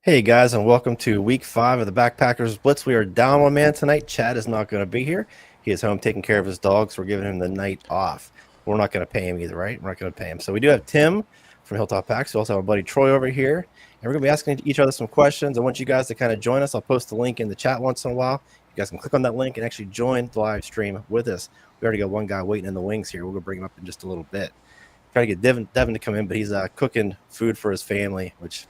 Hey guys, and welcome to week 5 of the Backpackers Blitz. We are down one man tonight. Chad is not going to be here. He is home taking care of his dogs. We're giving him the night off. We're not going to pay him either, right? We're not going to pay him. So we do have Tim from Hilltop Packs. We also have our buddy Troy over here. And we're going to be asking each other some questions. I want you guys to kind of join us. I'll post the link in the chat once in a while. You guys can click on that link and actually join the live stream with us. We already got one guy waiting in the wings here. We're going to bring him up in just a little bit. Trying to get Devin to come in, but he's cooking food for his family, which...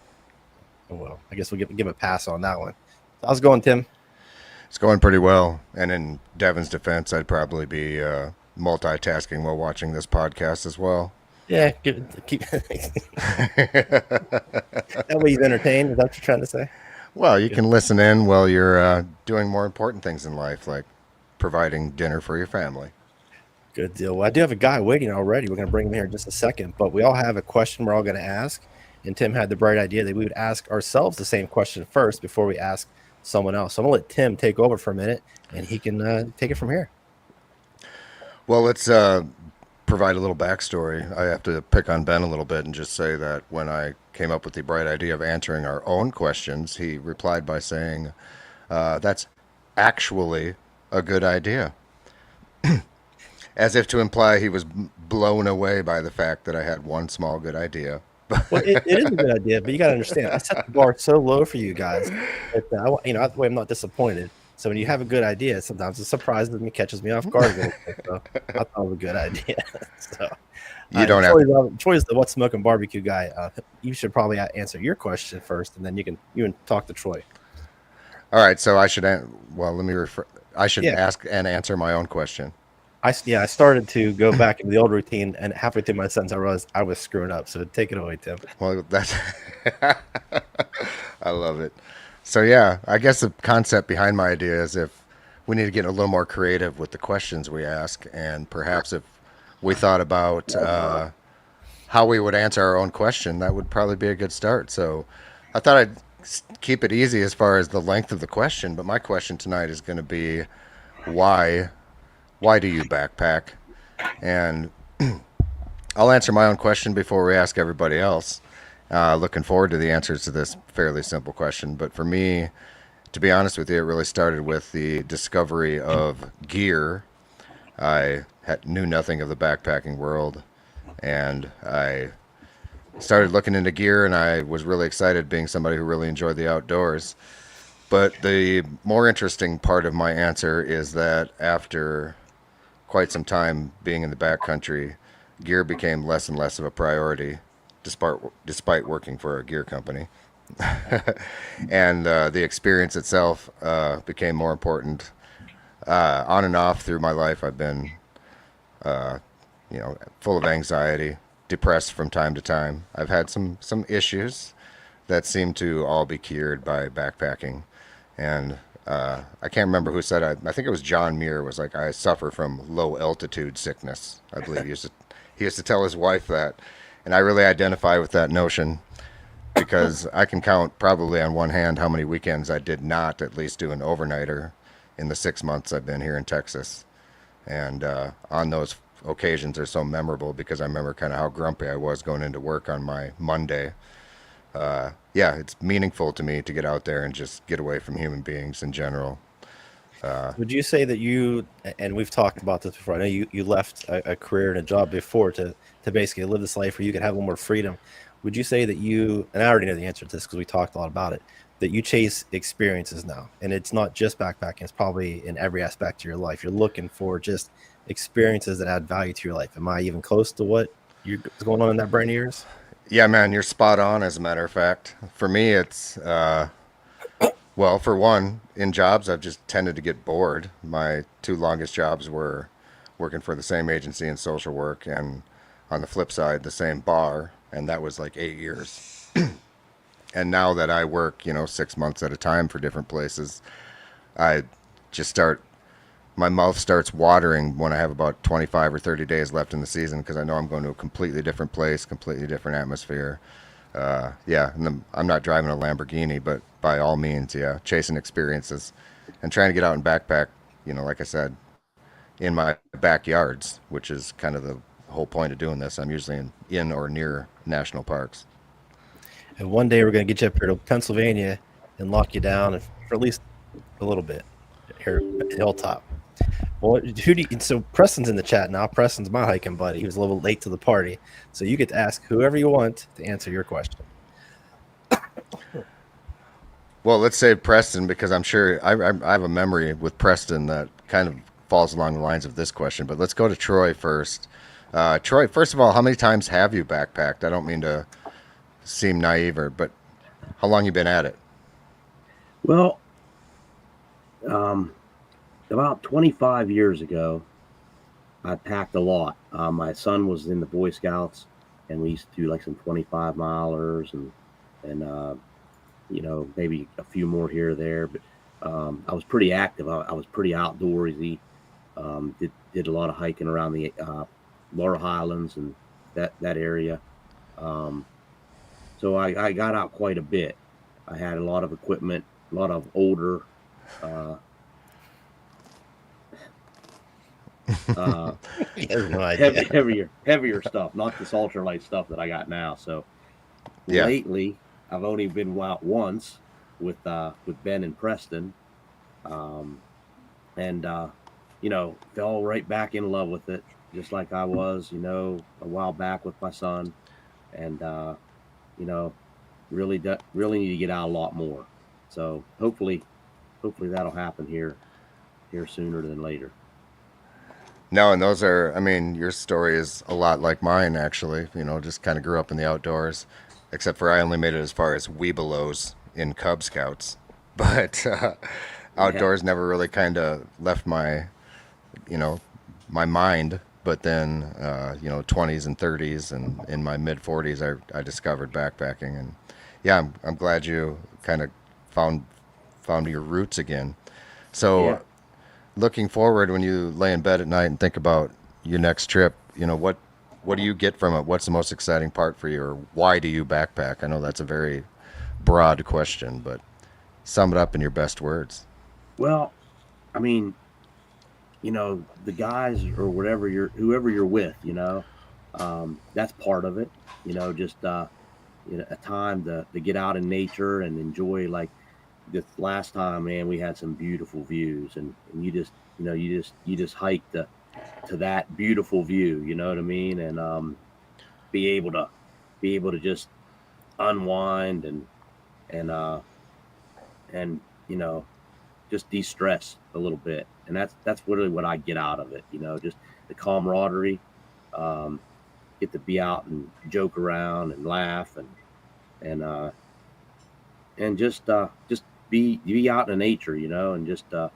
well, I guess we'll give a pass on that one. How's it going, Tim? It's going pretty well. And in Devin's defense, I'd probably be multitasking while watching this podcast as well. Yeah, keep that way he's entertained. Is that what you're trying to say? Well, you Good, can listen in while you're doing more important things in life, like providing dinner for your family. good deal. Well, I do have a guy waiting already. We're going to bring him here in just a second, but we all have a question we're all going to ask. And Tim had the bright idea that we would ask ourselves the same question first before we ask someone else. So I'm going to let Tim take over for a minute, and he can take it from here. Well, let's provide a little backstory. I have to pick on Ben a little bit and just say that when I came up with the bright idea of answering our own questions, he replied by saying, that's actually a good idea. As if to imply he was blown away by the fact that I had one small good idea. Well, it is a good idea, but you got to understand, I set the bar so low for you guys that that way I'm not disappointed. So when you have a good idea, sometimes it surprises me, catches me off guard a little bit. So I thought it was a good idea. So You don't have. Troy's the what's smoking barbecue guy. You should probably answer your question first, and then you can talk to Troy. All right, so I should. Well, let me refer. I should Yeah, ask and answer my own question. I started to go back into the old routine, and halfway through my sentence, I realized I was screwing up. So take it away, Tim. Well, that's. I love it. So yeah, I guess the concept behind my idea is if we need to get a little more creative with the questions we ask, and perhaps if we thought about how we would answer our own question, that would probably be a good start. So I thought I'd keep it easy as far as the length of the question, but my question tonight is going to be why why do you backpack? And I'll answer my own question before we ask everybody else. Looking forward to the answers to this fairly simple question. But for me, to be honest with you, it really started with the discovery of gear. Knew nothing of the backpacking world, and I started looking into gear, and I was really excited being somebody who really enjoyed the outdoors. But the more interesting part of my answer is that after quite some time being in the backcountry, gear became less and less of a priority, despite working for a gear company. And the experience itself became more important. On and off through my life, I've been, full of anxiety, depressed from time to time. I've had some issues that seem to all be cured by backpacking, and I can't remember who said I think it was John Muir was like I suffer from low altitude sickness. I believe he used to tell his wife that, and I really identify with that notion because I can count probably on one hand how many weekends I did not at least do an overnighter in the 6 months I've been here in Texas. And on those occasions are so memorable because I remember kind of how grumpy I was going into work on my Monday. Yeah, it's meaningful to me to get out there and just get away from human beings in general. Would you say that and we've talked about this before, I know you left a career and a job before to basically live this life where you could have a little more freedom. Would you say that and I already know the answer to this because we talked a lot about it, that you chase experiences now? And it's not just backpacking, it's probably in every aspect of your life. You're looking for just experiences that add value to your life. Am I even close to what is going on in that brain of yours? Yeah, man, you're spot on. As a matter of fact, for me, it's well, for one, in jobs, I've just tended to get bored. My two longest jobs were working for the same agency in social work, and on the flip side, the same bar, and that was like 8 years. And now that I work, 6 months at a time for different places, I just my mouth starts watering when I have about 25 or 30 days left in the season because I know I'm going to a completely different place, completely different atmosphere. Yeah, and I'm not driving a Lamborghini, but by all means, yeah, chasing experiences and trying to get out and backpack, like I said, in my backyards, which is kind of the whole point of doing this. I'm usually in or near national parks. And one day we're going to get you up here to Pennsylvania and lock you down for at least a little bit here at Hilltop. Well, so Preston's in the chat now. Preston's my hiking buddy. He was a little late to the party. So you get to ask whoever you want to answer your question. Well, let's say Preston, because I'm sure I have a memory with Preston that kind of falls along the lines of this question. But let's go to Troy first. Troy, first of all, how many times have you backpacked? I don't mean to seem naive, but how long you been at it? Well, about 25 years ago, I packed a lot. My son was in the Boy Scouts, and we used to do like some 25 milers and maybe a few more here or there. But I was pretty active. I was pretty outdoorsy. Did a lot of hiking around the Laurel Highlands and that area. So I got out quite a bit. I had a lot of equipment, a lot of older heavier stuff, not this ultralight stuff that I got now. So lately I've only been out once with Ben and Preston, and fell right back in love with it, just like I was, a while back with my son, and really need to get out a lot more. So hopefully that'll happen here sooner than later. No, and those are, I mean, your story is a lot like mine, actually. Just kind of grew up in the outdoors, except for I only made it as far as Webelos in Cub Scouts. But outdoors never really kind of left my mind. But then, 20s and 30s and in my mid 40s, I discovered backpacking. And yeah, I'm glad you kind of found your roots again. So looking forward, when you lay in bed at night and think about your next trip, what do you get from it? What's the most exciting part for you, or why do you backpack? I know that's a very broad question, but sum it up in your best words. Well, I mean, the guys or whoever you're with, that's part of it. Just a time to get out in nature and enjoy. Like this last time, man, we had some beautiful views, and you just hike to that beautiful view. You know what I mean? And be able to just unwind and just de-stress a little bit. And that's really what I get out of it. Just the camaraderie, get to be out and joke around and laugh and just be out in nature, and just the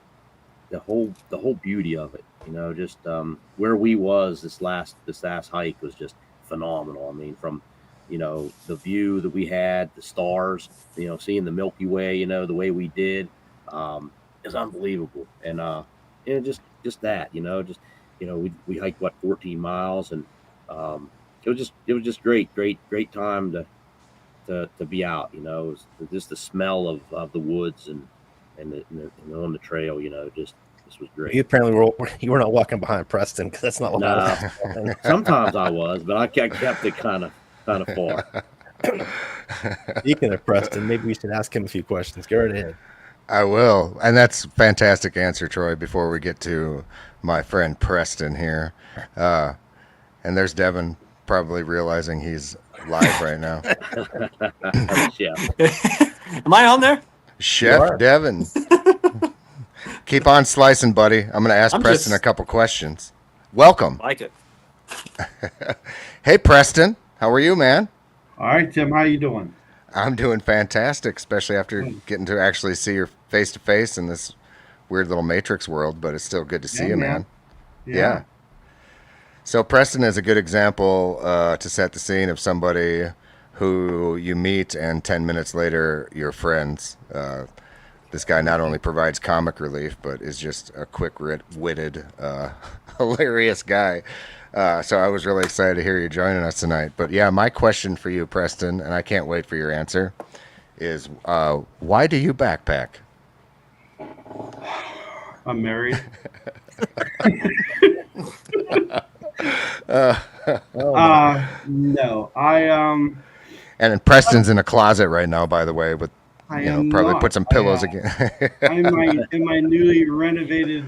whole beauty of it, just where we was this last hike was just phenomenal. I mean, from the view that we had, the stars, seeing the Milky Way, the way we did, is unbelievable. And just that, we hiked 14 miles, and it was just great time to be out. It was just the smell of the woods and on the trail. This was great. You were not walking behind Preston, because that's not what I was. Sometimes I was, but I kept it kind of far. Speaking of Preston, maybe we should ask him a few questions. Go right ahead. I will. And that's a fantastic answer, Troy, before we get to my friend Preston here. And there's Devin probably realizing he's live right now. Am I on there? Chef Devin. Keep on slicing, buddy. I'm going to ask Preston a couple questions. Welcome. Like it. Hey, Preston. How are you, man? All right, Tim. How you doing? I'm doing fantastic, especially after getting to actually see your face-to-face in this weird little Matrix world, but it's still good to see you, man. Yeah. So Preston is a good example to set the scene of somebody who you meet and 10 minutes later you're friends. This guy not only provides comic relief, but is just a quick-witted, hilarious guy. So I was really excited to hear you joining us tonight. But yeah, my question for you, Preston, and I can't wait for your answer, is why do you backpack? I'm married. No, And then Preston's in a closet right now, by the way, with I you know, am probably not. put some pillows again. I'm in my newly renovated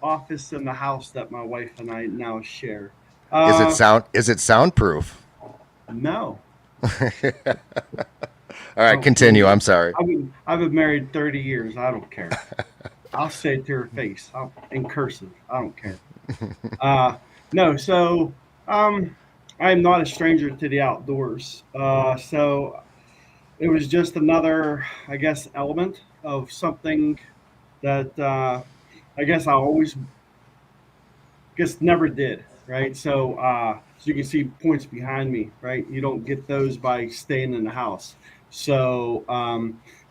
office in the house that my wife and I now share. Is it Uh, sound? Is it soundproof? no. All right, Oh, continue. I'm sorry. I've been married 30 years. I don't care. I'll say it to her face in cursive. I don't care. No, so I'm not a stranger to the outdoors. So it was just another, I guess, element of something that I guess I always just never did. Right. So you can see points behind me. Right. You don't get those by staying in the house. So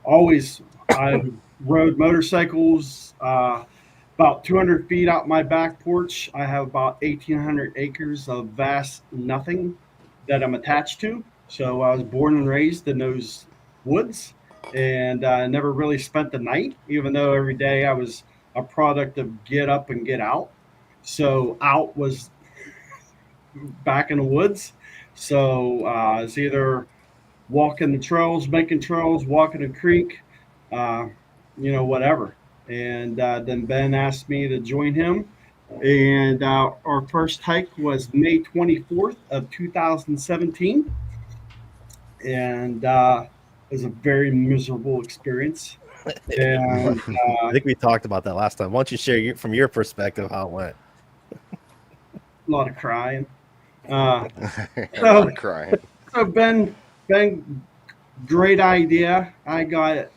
always I rode motorcycles. About 200 feet out my back porch, I have about 1,800 acres of vast nothing that I'm attached to. So I was born and raised in those woods, and never really spent the night, even though every day I was a product of get up and get out. So out was back in the woods. So it's either walking the trails, making trails, walking a creek, uh, whatever. And then Ben asked me to join him. And our first hike was May 24th of 2017. And it was a very miserable experience. And I think we talked about that last time. Why don't you share from your perspective how it went? a lot of crying. Uh, A lot of crying. so Ben, great idea. I got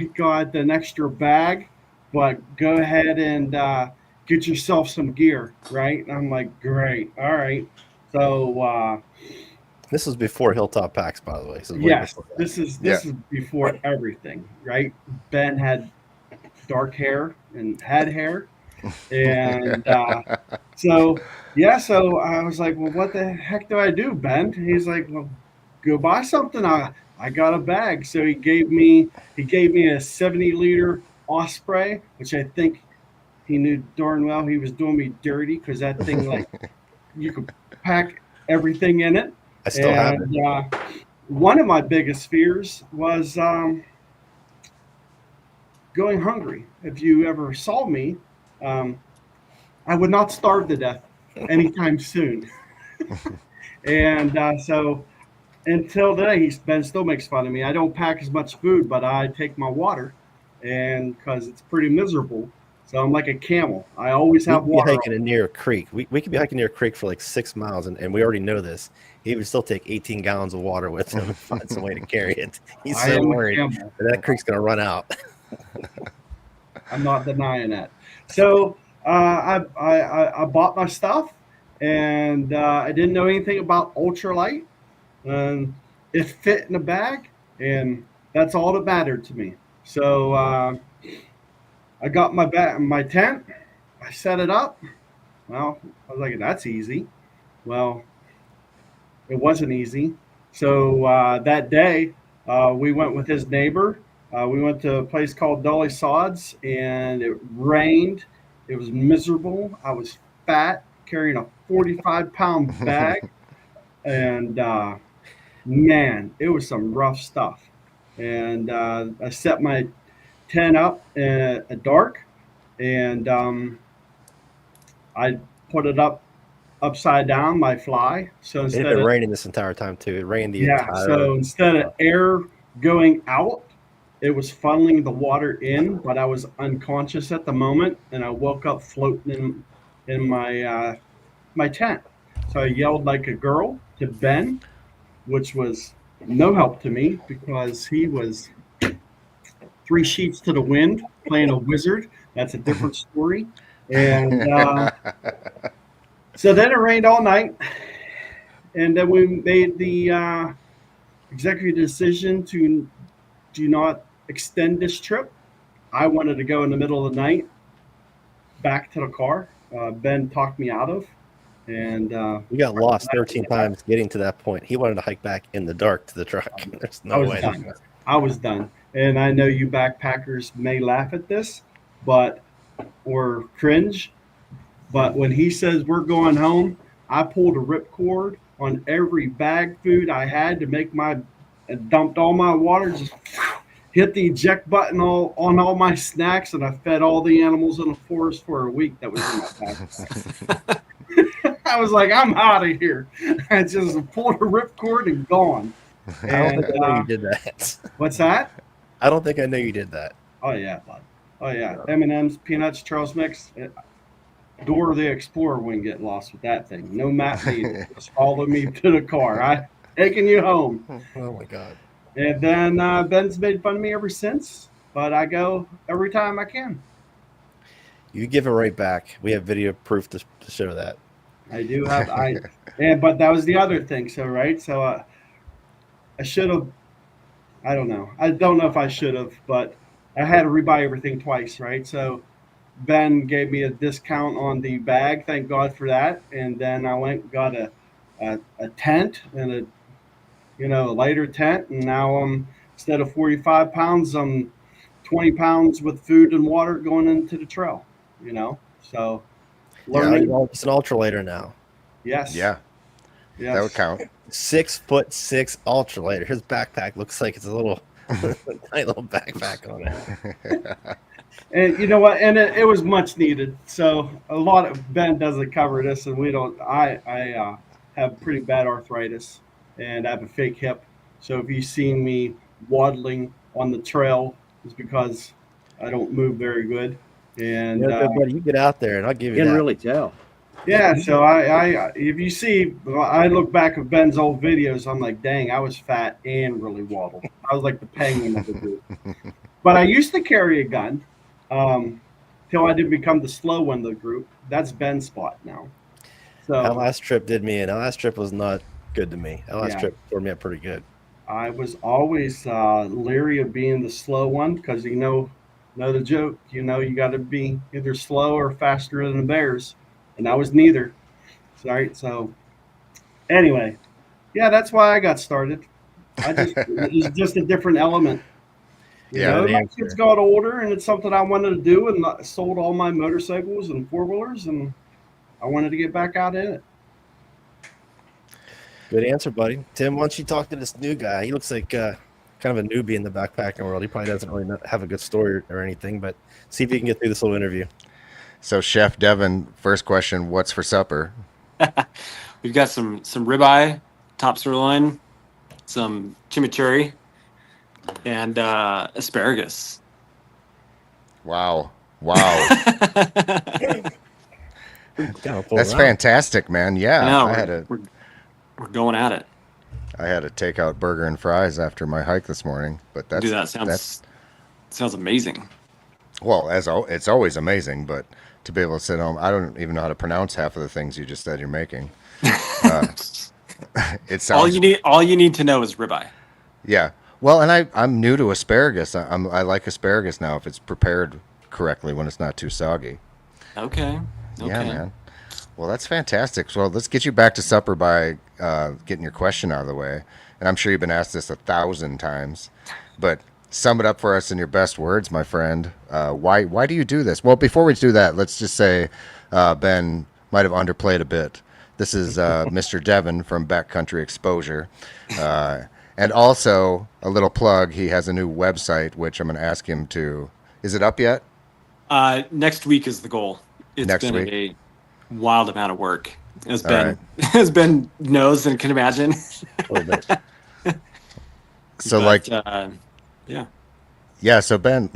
an extra bag, but go ahead and get yourself some gear, right? And I'm like, great, all right. So This was before Hilltop Packs, by the way. So yes, before that. this is Yeah. before everything, right? Ben had dark hair and had hair, and so yeah. So I was like, well, what the heck do I do, Ben? He's like, well, go buy something. I got a bag. So he gave me a 70-liter Osprey, which I think he knew darn well he was doing me dirty because that thing, like, you could pack everything in it. I still have it. And one of my biggest fears was going hungry. If you ever saw me, I would not starve to death anytime soon. And so until today, Ben still makes fun of me. I don't pack as much food, but I take my water, and because it's pretty miserable. So I'm like a camel. I always We have could be water. hiking near a creek. We could be hiking near a creek for like 6 miles, and we already know this. He would still take 18 gallons of water with him and find some way to carry it. He's I so am a worried camel. that creek's going to run out. I'm not denying that. So I bought my stuff, and I didn't know anything about ultralight. And it fit in a bag, and that's all that mattered to me. So I got my tent. I set it up. Well, I was like, that's easy. Well, it wasn't easy. So that day, we went with his neighbor. We went to a place called Dolly Sods, and it rained. It was miserable. I was fat, carrying a 45-pound bag, and man, it was some rough stuff. And I set my tent up at dark, and I put it up upside down, my fly. So It had instead been of raining this entire time too. It rained the yeah, entire. so instead of air going out, it was funneling the water in, but I was unconscious at the moment, and I woke up floating in my tent. So I yelled like a girl to Ben, which was no help to me because he was 3 sheets to the wind playing a wizard. That's a different story. And so then it rained all night, and then we made the executive decision to do not extend this trip. I wanted to go in the middle of the night back to the car. Ben talked me out of, and We got lost 13 times getting to that point. He wanted to hike back in the dark to the truck. There's I no was way. done. I was done. And I know you backpackers may laugh at this, or cringe, but when he says we're going home, I pulled a ripcord on every bag food I had to make my, and dumped all my water, just hit the eject button on all my snacks, and I fed all the animals in the forest for a week that was in my backpack. I was like, I'm out of here. I just pulled a ripcord and gone. I don't And think I know you did that. what's that? I don't think I know you did that. Oh yeah, bud. Oh yeah. M&M's, peanuts, Charles Mix. Dora the Explorer wouldn't get lost with that thing. No map needed. Just follow me to the car. I taking you home. Oh my god. And then Ben's made fun of me ever since. But I go every time I can. You give it right back. We have video proof to show that. I do have but that was the other thing. So right. So I should have. I don't know. I don't know if I should have, but I had to rebuy everything twice, right? So Ben gave me a discount on the bag. Thank God for that. And then I went and got a tent and a lighter tent. And now instead of 45 pounds, I'm 20 pounds with food and water going into the trail. So learning. Yeah, it's an ultralighter now. Yes. Yeah, Yes. that would count. 6'6" ultralighter. His backpack looks like it's a little tiny little backpack on it. And you know what? And it was much needed. So a lot of Ben doesn't cover this, and we don't. I have pretty bad arthritis, and I have a fake hip. So if you've seen me waddling on the trail, it's because I don't move very good. And Buddy, you get out there, and I'll give You you can that. really tell. yeah, so I if you see, I look back at Ben's old videos, I'm like, dang, I was fat and really waddled. I was like the penguin of the group. But I used to carry a gun till I did become the slow one of the group. That's Ben's spot now. That So last trip did me in. That last trip was not good to me. That last Yeah. trip tore me up pretty good. I was always leery of being the slow one because know the joke. You got to be either slow or faster than the bears, and I was neither. Sorry. So anyway, yeah, that's why I got started. It's just a different element. Yeah, the My answer. kids got older, and it's something I wanted to do, and I sold all my motorcycles and four wheelers, and I wanted to get back out in it. Good answer, buddy. Tim, why don't you talk to this new guy? He looks like kind of a newbie in the backpacking world. He probably doesn't really have a good story or anything, but see if you can get through this little interview. So, Chef Devin, first question: what's for supper? We've got some ribeye, top sirloin, some chimichurri, and asparagus. Wow, Kind of full that's round. fantastic, man. Yeah, No, I had a we're going at it. takeout burger and fries after my hike this morning, but that's Dude, that sounds amazing. well, it's always amazing, but to be able to sit home, I don't even know how to pronounce half of the things you just said you're making. It sounds All you need to know is ribeye. yeah. Well, and I'm new to asparagus. I like asparagus now if it's prepared correctly when it's not too soggy. Okay. Yeah, man. Well, that's fantastic. So let's get you back to supper by getting your question out of the way. And I'm sure you've been asked this 1,000 times, but sum it up for us in your best words, my friend. Why do you do this? Well, before we do that, let's just say Ben might have underplayed a bit. This is Mr. Devin from Backcountry Exposure. And also, a little plug, he has a new website, which I'm going to ask him to... Is it up yet? Next week is the goal. It's Next been week. a wild amount of work, as All Ben as Ben knows and can imagine. A little bit. So, yeah, so Ben,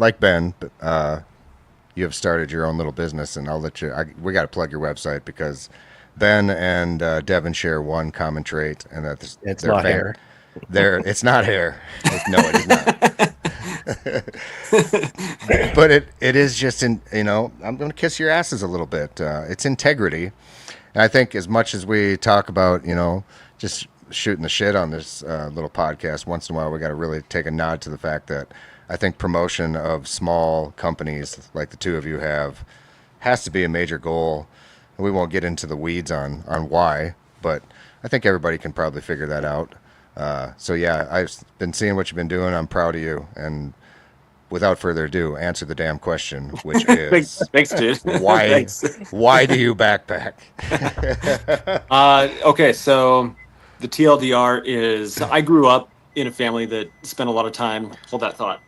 you have started your own little business, and I'll let you... we got to plug your website because Ben and Devin share one common trait, and that's... It's they're not hair. It's not hair. No, it is not. But it is just I'm going to kiss your asses a little bit. It's integrity. And I think as much as we talk about, just shooting the shit on this little podcast, once in a while we got to really take a nod to the fact that I think promotion of small companies like the two of you have has to be a major goal. And we won't get into the weeds on why, but I think everybody can probably figure that out. So yeah, I've been seeing what you've been doing. I'm proud of you. And without further ado, answer the damn question, which is Thanks, dude. why? Thanks. Why do you backpack? Okay, so The TLDR is I grew up in a family that spent a lot of time. Hold that thought.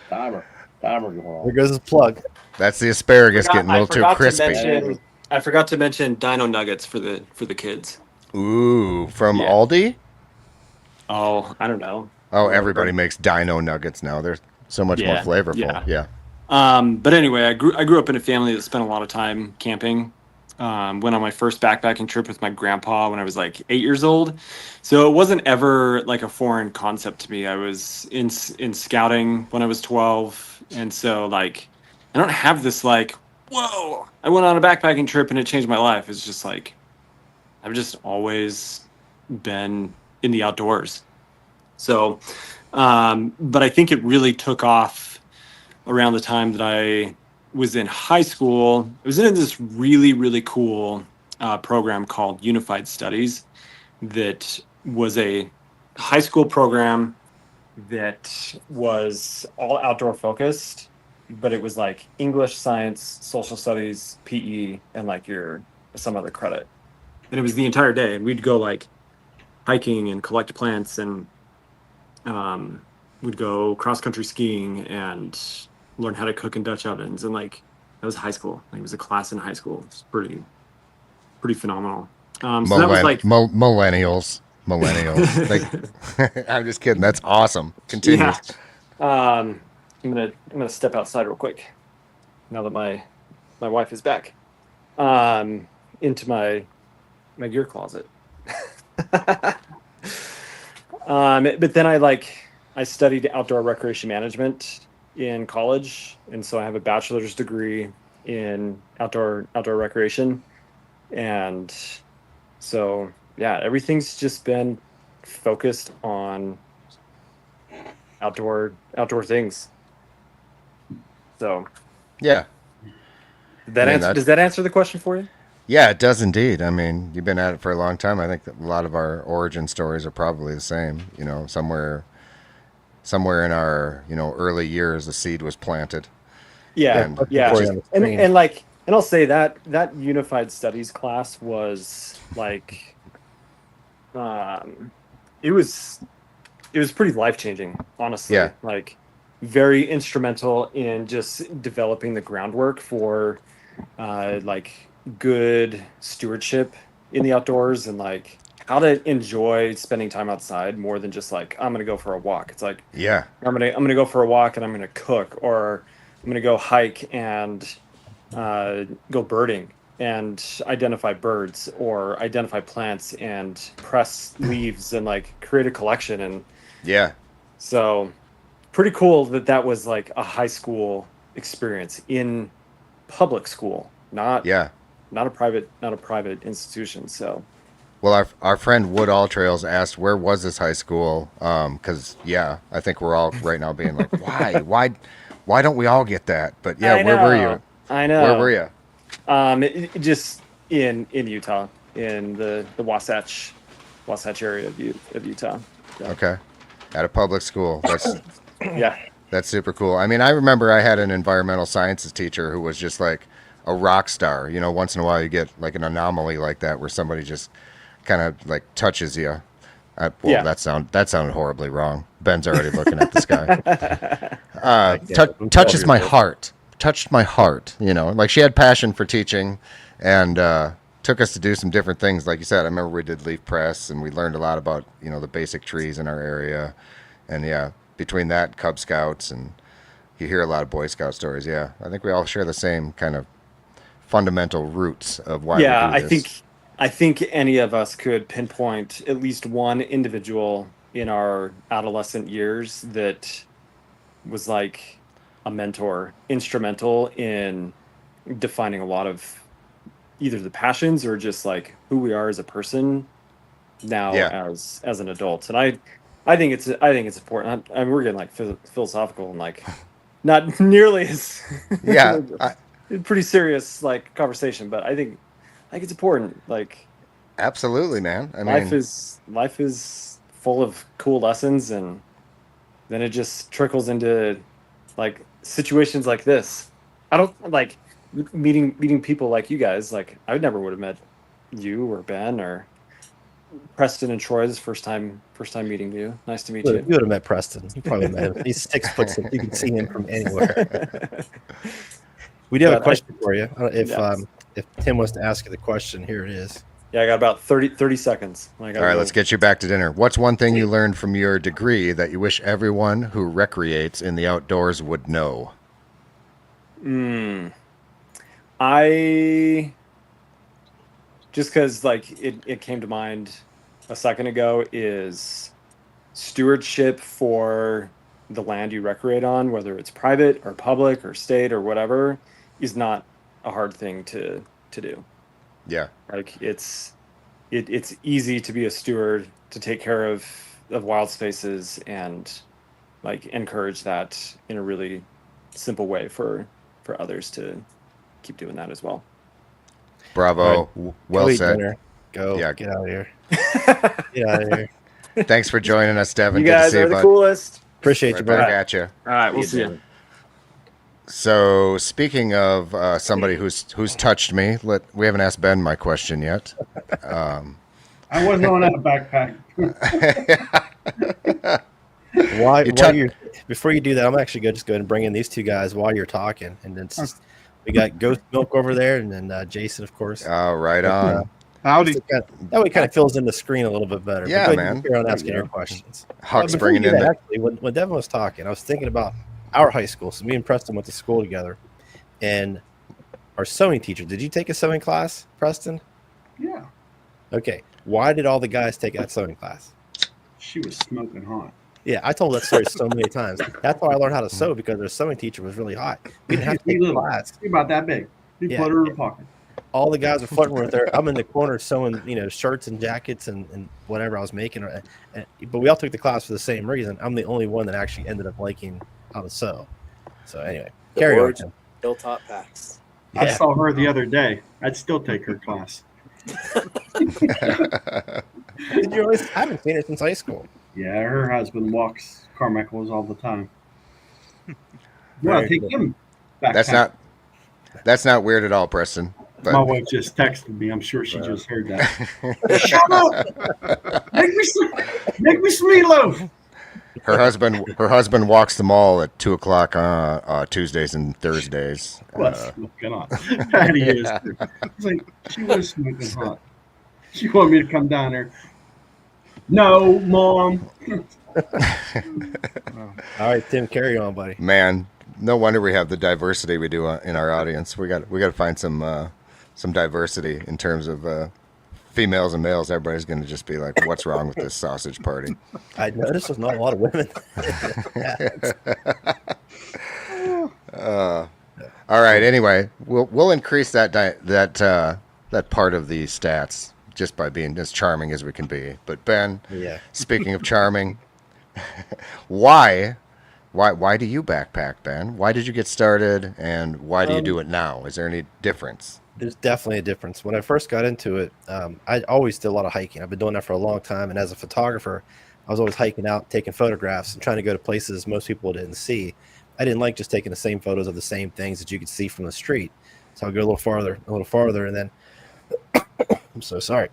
Timer going There on. goes his plug. That's the asparagus getting a little too crispy. I forgot to mention Dino Nuggets for the kids. Ooh, from Yeah. Aldi? Oh, I don't know. Oh, everybody makes dino nuggets now. They're so much more Yeah, flavorful. yeah. Yeah. But anyway, I grew up in a family that spent a lot of time camping. Went on my first backpacking trip with my grandpa when I was like 8 years old. So it wasn't ever like a foreign concept to me. I was in scouting when I was 12. And so like, I don't have this like, whoa, I went on a backpacking trip and it changed my life. It's just like, I've just always been in the outdoors. So, but I think it really took off around the time that I was in high school. I was in this really, really cool program called Unified Studies that was a high school program that was all outdoor focused, but it was like English, science, social studies, PE, and like some other credit. And it was the entire day. And we'd go like hiking and collect plants, and we'd go cross country skiing and learn how to cook in Dutch ovens. And like, that was high school. Like, it was a class in high school. It's pretty phenomenal. So that was like millennials. Like, I'm just kidding. That's awesome. Continue. Yeah. I'm gonna step outside real quick now that my wife is back. Into my gear closet. But then I studied outdoor recreation management in college, and so I have a bachelor's degree in outdoor recreation. And so yeah, everything's just been focused on outdoor things. So Yeah. does that answer the question for you? Yeah, it does indeed. I mean, you've been at it for a long time. I think that a lot of our origin stories are probably the same. You know, somewhere in our, early years, the seed was planted. Yeah, And yeah. before you And I'll say that unified studies class was like, it was pretty life-changing, honestly. Yeah. Like, very instrumental in just developing the groundwork for like good stewardship in the outdoors, and like how to enjoy spending time outside more than just like, I'm gonna go for a walk. It's like, yeah, I'm gonna go for a walk and I'm gonna cook, or I'm gonna go hike and go birding and identify birds, or identify plants and press leaves and like create a collection. And yeah, so pretty cool that was like a high school experience in public school, not a private institution. So well, our friend Wood All Trails asked, where was this high school? Because I think we're all right now being like, why don't we all get that? But yeah, where were you? I know. Where were you? It just in Utah, in the Wasatch area of Utah. So. Okay, at a public school. That's super cool. I mean, I remember I had an environmental sciences teacher who was just like a rock star. You know, once in a while you get like an anomaly like that where somebody just kind of like touches you. That sounded horribly wrong. Ben's already looking at the sky. Touches my heart. Touched my heart. You know, like she had passion for teaching, and took us to do some different things. Like you said, I remember we did leaf press, and we learned a lot about the basic trees in our area, and between that, Cub Scouts, and you hear a lot of Boy Scout stories. Yeah, I think we all share the same kind of fundamental roots of why we do this. I think any of us could pinpoint at least one individual in our adolescent years that was like a mentor, instrumental in defining a lot of either the passions or just like who we are as a person now as an adult. And I think it's important. I mean, we're getting like philosophical and like not nearly as pretty serious like conversation, but I think it's important. Like, absolutely, man. I mean, life is full of cool lessons, and then it just trickles into like situations like this. I don't like meeting people like you guys. Like, I never would have met you or Ben or Preston and Troy. This is first time meeting you. Nice to meet You you. would have met Preston. You probably met him. He's 6'6". You can see him from anywhere. We do have a But question for you. Yes. If Tim wants to ask you the question, here it is. Yeah, I got about 30 seconds. All right, let's get you back to dinner. What's one thing you learned from your degree that you wish everyone who recreates in the outdoors would know? I just because like it came to mind a second ago is stewardship for the land you recreate on, whether it's private or public or state or whatever, is not a hard thing to do. Yeah. Like it's easy to be a steward, to take care of wild spaces and like encourage that in a really simple way for others to keep doing that as well. Bravo. Well Go eat said. dinner. Go. Yeah. Get out of here. Get out of here. Thanks for joining us, Devin. You Good to guys see are you, the bud. coolest. Appreciate Right you, back brother. at you. All right, we'll see you. So, speaking of somebody who's touched me, we haven't asked Ben my question yet. I wasn't on that backpack. Before you do that, I'm actually going to just go ahead and bring in these two guys while you're talking, and then we got Ghost Milk over there, and then Jason, of course. Oh, right on. Howdy. That way, it kind of fills in the screen a little bit better. Yeah, but man. You're on asking your questions. Huck's Before we bringing do in that, the. actually, when Devin was talking, I was thinking about our high school. So me and Preston went to school together, and our sewing teacher. Did you take a sewing class, Preston? Yeah. Okay. Why did all the guys take that sewing class? She was smoking hot. Yeah, I told that story so many times. That's why I learned how to sew, because their sewing teacher was really hot. We didn't have to take a class. You're about that big. You Yeah. put her in the pocket. All the guys were flirting with her. I'm in the corner sewing, shirts and jackets and whatever I was making. But we all took the class for the same reason. I'm the only one that actually ended up liking how to sew. So anyway, carry on. Tim. Hilltop packs. I Yeah. saw her the other day. I'd still take her class. Did you always? I haven't seen her since high school. Yeah, her husband walks Carmichael's all the time. Very Yeah, take cool. him back. That's not weird at all, Preston. My But wife just texted me. I'm sure she just heard that. Shut up! Make me some meatloaf. her husband walks the mall at 2:00 on Tuesdays and Thursdays. What's smoking hot? Patty is. It's like she was smoking hot. She wanted me to come down there. No, Mom. All right, Tim, carry on, buddy. Man, no wonder we have the diversity we do in our audience. We got to find some diversity in terms of females and males. Everybody's going to just be like, "What's wrong with this sausage party?" I noticed there's not a lot of women. All right. Anyway, we'll increase that part of the stats just by being as charming as we can be. But Ben, Yeah. speaking of charming, why do you backpack, Ben? Why did you get started, and why do you do it now? Is there any difference? There's definitely a difference. When I first got into it, I always did a lot of hiking. I've been doing that for a long time. And as a photographer, I was always hiking out, taking photographs and trying to go to places most people didn't see. I didn't like just taking the same photos of the same things that you could see from the street. So I'll go a little farther. And then, I'm so sorry.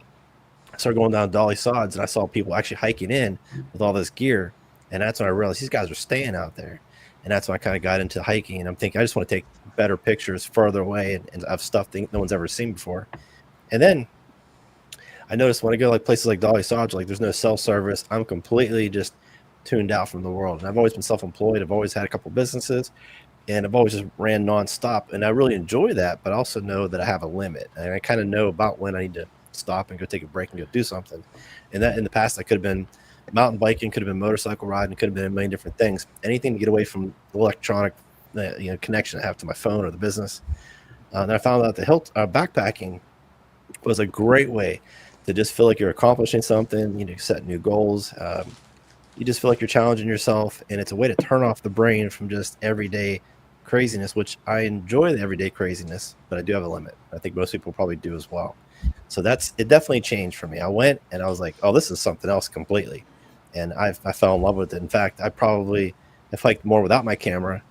I started going down Dolly Sods, and I saw people actually hiking in with all this gear. And that's when I realized these guys are staying out there. And that's when I kind of got into hiking. And I'm thinking, I just want to take better pictures further away and of stuff that no one's ever seen before. And then I noticed when I go like places like Dolly Sods, like there's no cell service. I'm completely just tuned out from the world. And I've always been self-employed. I've always had a couple businesses, and I've always just ran nonstop. And I really enjoy that, but I also know that I have a limit. And I kind of know about when I need to stop and go take a break and go do something. And that in the past, I could have been mountain biking, could have been motorcycle riding, could have been a million different things. Anything to get away from the electronic connection I have to my phone or the business. And I found out that backpacking was a great way to just feel like you're accomplishing something, set new goals. You just feel like you're challenging yourself, and it's a way to turn off the brain from just everyday craziness, which I enjoy the everyday craziness, but I do have a limit. I think most people probably do as well. So it definitely changed for me. I went and I was like, oh, this is something else completely. And I fell in love with it. In fact, I probably have hiked more without my camera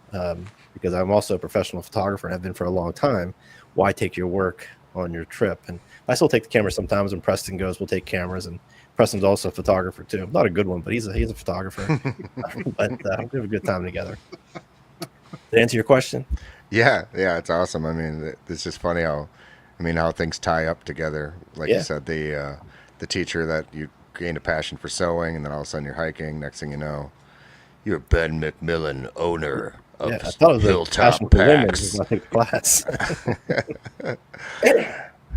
because I'm also a professional photographer and have been for a long time. Why take your work on your trip. And I still take the camera sometimes when Preston goes. We'll take cameras, and Preston's also a photographer too. Not a good one, but he's a photographer. But we have a good time together. To answer your question, Yeah, it's awesome. I mean, it's just funny how things tie up together. Like you said, the teacher that you gained a passion for sewing, and then all of a sudden you're hiking. Next thing you know, you're Ben McMillan, owner of I thought it was a Hilltop passion for women Packs. when I took the class.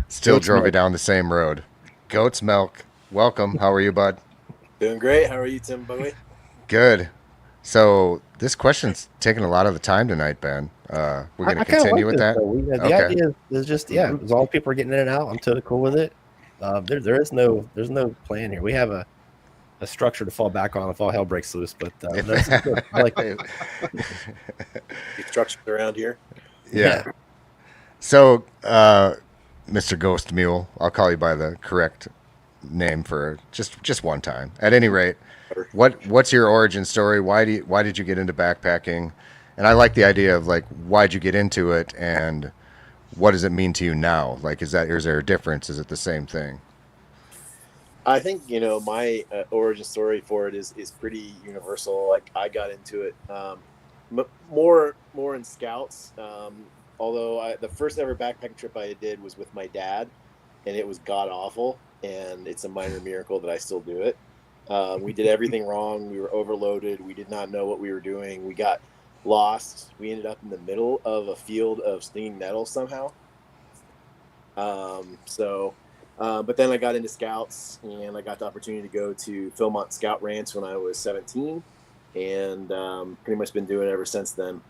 Still Goat's drove you milk. down the same road. Goat's Milk, welcome. How are you, bud? Doing great. How are you, Tim Bowie? Good. So this question's taking a lot of the time tonight, Ben. We're going to continue with that. The Okay. idea is just as long as people are getting in and out, I'm totally cool with it. There's no plan here. We have a structure to fall back on if all hell breaks loose. But I like You structured around here. Yeah. So, Mr. Ghost Mule, I'll call you by the correct name for just one time. At any rate, what's your origin story? Why did you get into backpacking? And I like the idea of like, why'd you get into it, and what does it mean to you now? Like, is there a difference? Is it the same thing? I think my origin story for it is pretty universal. Like I got into it more in Scouts. Although the first ever backpacking trip I did was with my dad, and it was god awful. And it's a minor miracle that I still do it. We did everything wrong. We were overloaded. We did not know what we were doing. We got lost. We ended up in the middle of a field of stinging nettles somehow. But then I got into Scouts, and I got the opportunity to go to Philmont Scout Ranch when I was 17, and pretty much been doing it ever since then.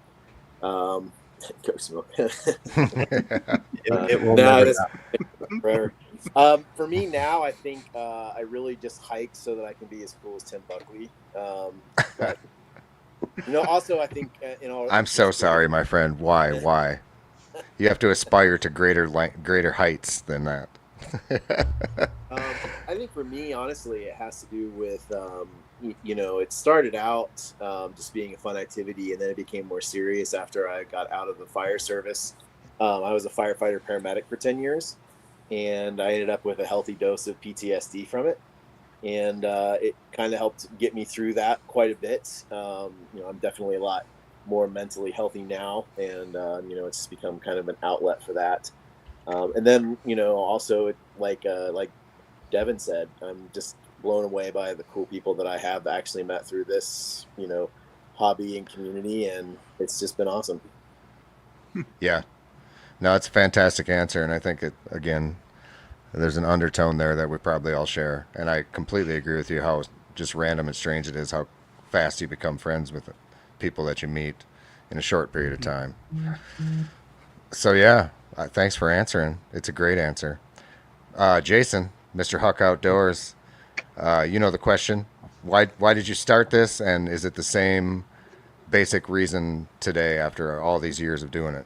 Ghost milk. it will No, never that's forever. For me now, I think I really just hike so that I can be as cool as Tim Buckley. But also I think I'm so sorry, my friend. Why? You have to aspire to greater heights than that. I think for me, honestly, it has to do with it started out just being a fun activity, and then it became more serious after I got out of the fire service. I was a firefighter paramedic for 10 years, and I ended up with a healthy dose of PTSD from it, and it kind of helped get me through that quite a bit. I'm definitely a lot more mentally healthy now, and it's just become kind of an outlet for that. And then also like Devin said, I'm just blown away by the cool people that I have actually met through this hobby and community, and it's just been awesome. Yeah. No, it's a fantastic answer, and I think there's an undertone there that we probably all share, and I completely agree with you how just random and strange it is how fast you become friends with people that you meet in a short period of time. So yeah, thanks for answering. It's a great answer. Jason, Mr. Huck Outdoors, the question. Why did you start this, and is it the same basic reason today after all these years of doing it?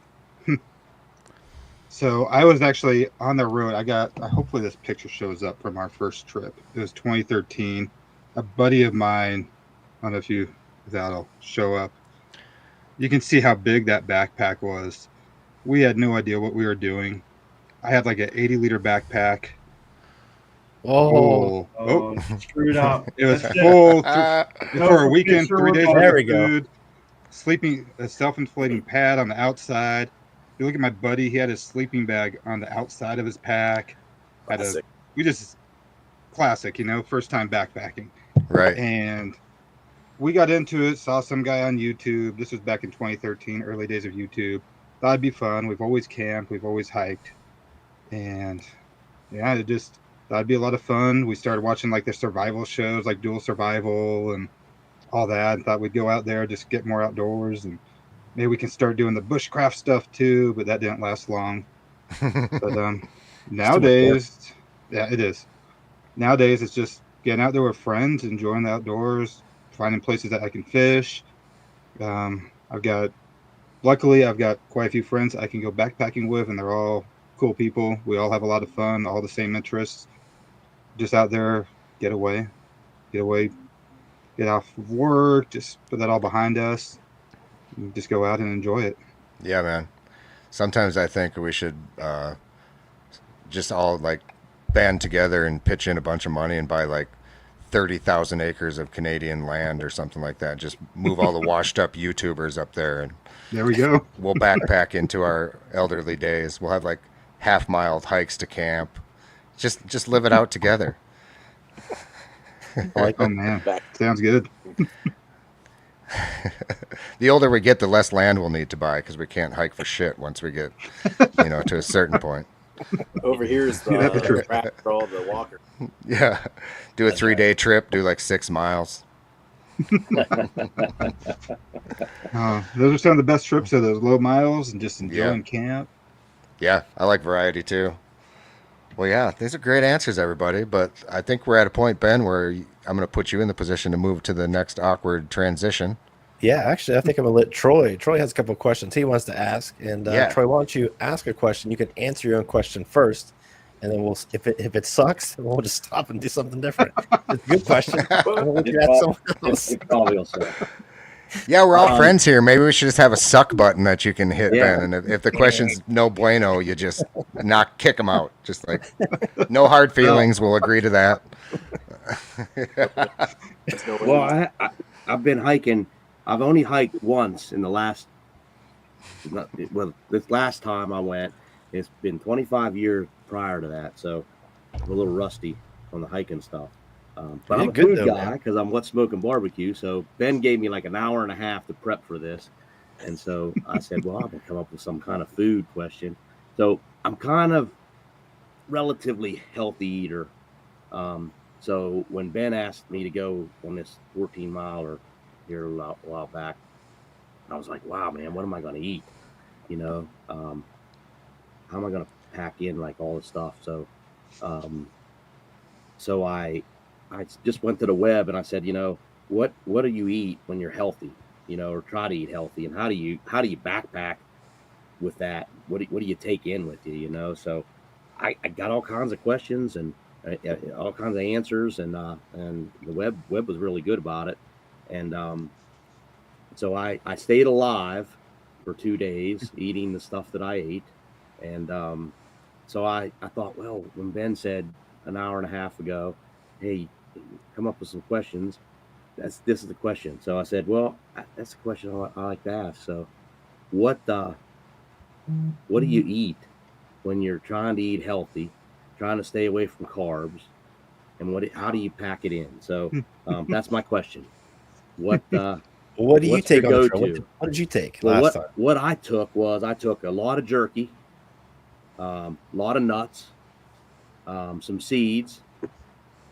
So I was actually on the road. Hopefully this picture shows up from our first trip. It was 2013. A buddy of mine, I don't know if that'll show up. You can see how big that backpack was. We had no idea what we were doing. I had like an 80-liter backpack. Oh, Screwed up. It was full for a weekend, Sure, 3 days there worth we of go. food, sleeping, a self-inflating pad on the outside. If you look at my buddy, he had his sleeping bag on the outside of his pack. Classic. Classic, first time backpacking. Right. And we got into it, saw some guy on YouTube. This was back in 2013, early days of YouTube. Thought it'd be fun. We've always camped, we've always hiked. And yeah, thought it'd be a lot of fun. We started watching like the survival shows, like Dual Survival and all that. And thought we'd go out there, just get more outdoors, and maybe we can start doing the bushcraft stuff too, but that didn't last long. But nowadays, yeah, it is. Nowadays, it's just getting out there with friends, enjoying the outdoors, finding places that I can fish. Luckily, I've got quite a few friends I can go backpacking with, and they're all cool people. We all have a lot of fun, all the same interests. Just out there, get away, get off of work, just put that all behind us. Just go out and enjoy it. Yeah, man. Sometimes I think we should just all like band together and pitch in a bunch of money and buy like 30,000 acres of Canadian land or something like that. Just move all the washed up YouTubers up there, and There we go. we'll backpack into our elderly days. We'll have like half-mile hikes to camp. Just live it out together. Oh man, sounds good. The older we get, the less land we'll need to buy because we can't hike for shit once we get, to a certain point. Over here is Yeah, that's true. the track for all the walkers. Yeah, do a 3-day trip, do like 6 miles. Those are some of the best trips, are those low miles and just enjoying camp. Yeah, I like variety too. Well, yeah, these are great answers, everybody. But I think we're at a point, Ben, where I'm going to put you in the position to move to the next awkward transition. Yeah, actually, I think I'm gonna let Troy. Troy has a couple of questions he wants to ask, and Yeah. Troy, why don't you ask a question? You can answer your own question first, and then we'll. If it sucks, we'll just stop and do something different. It's a good question. We'll let you ask someone else. It probably will suck. Yeah, we're all friends here. Maybe we should just have a suck button that you can hit, Yeah. Ben. And if the question's no bueno, you just kick them out. Just like, no hard feelings. We'll agree to that. There's no way Well, I've been hiking. I've only hiked once in the last. This last time I went, it's been 25 years prior to that, so I'm a little rusty on the hiking stuff. But You I'm a did good, food though, guy man. because I'm what's smoking barbecue. So Ben gave me like an hour and a half to prep for this, and so I said, "Well, I'm gonna come up with some kind of food question." So I'm kind of relatively healthy eater. So when Ben asked me to go on this 14-miler here a while back, I was like, "Wow, man, what am I going to eat? How am I going to pack in like all this stuff?" So I just went to the web and I said, what do you eat when you're healthy, or try to eat healthy, and how do you backpack with that? What do you take in with you, So I got all kinds of questions and all kinds of answers, and the web was really good about it, and so I stayed alive for 2 days eating the stuff that I ate, and so I thought, well, when Ben said an hour and a half ago, "Hey, come up with some questions," this is the question. So I said, well, that's the question I like to ask. So what do you eat when you're trying to eat healthy, trying to stay away from carbs, and how do you pack it in? So that's my question. What do What do you what's take on your the trail? go-to? What did you take Well, last time? what I took was I took a lot of jerky, a lot of nuts, some seeds.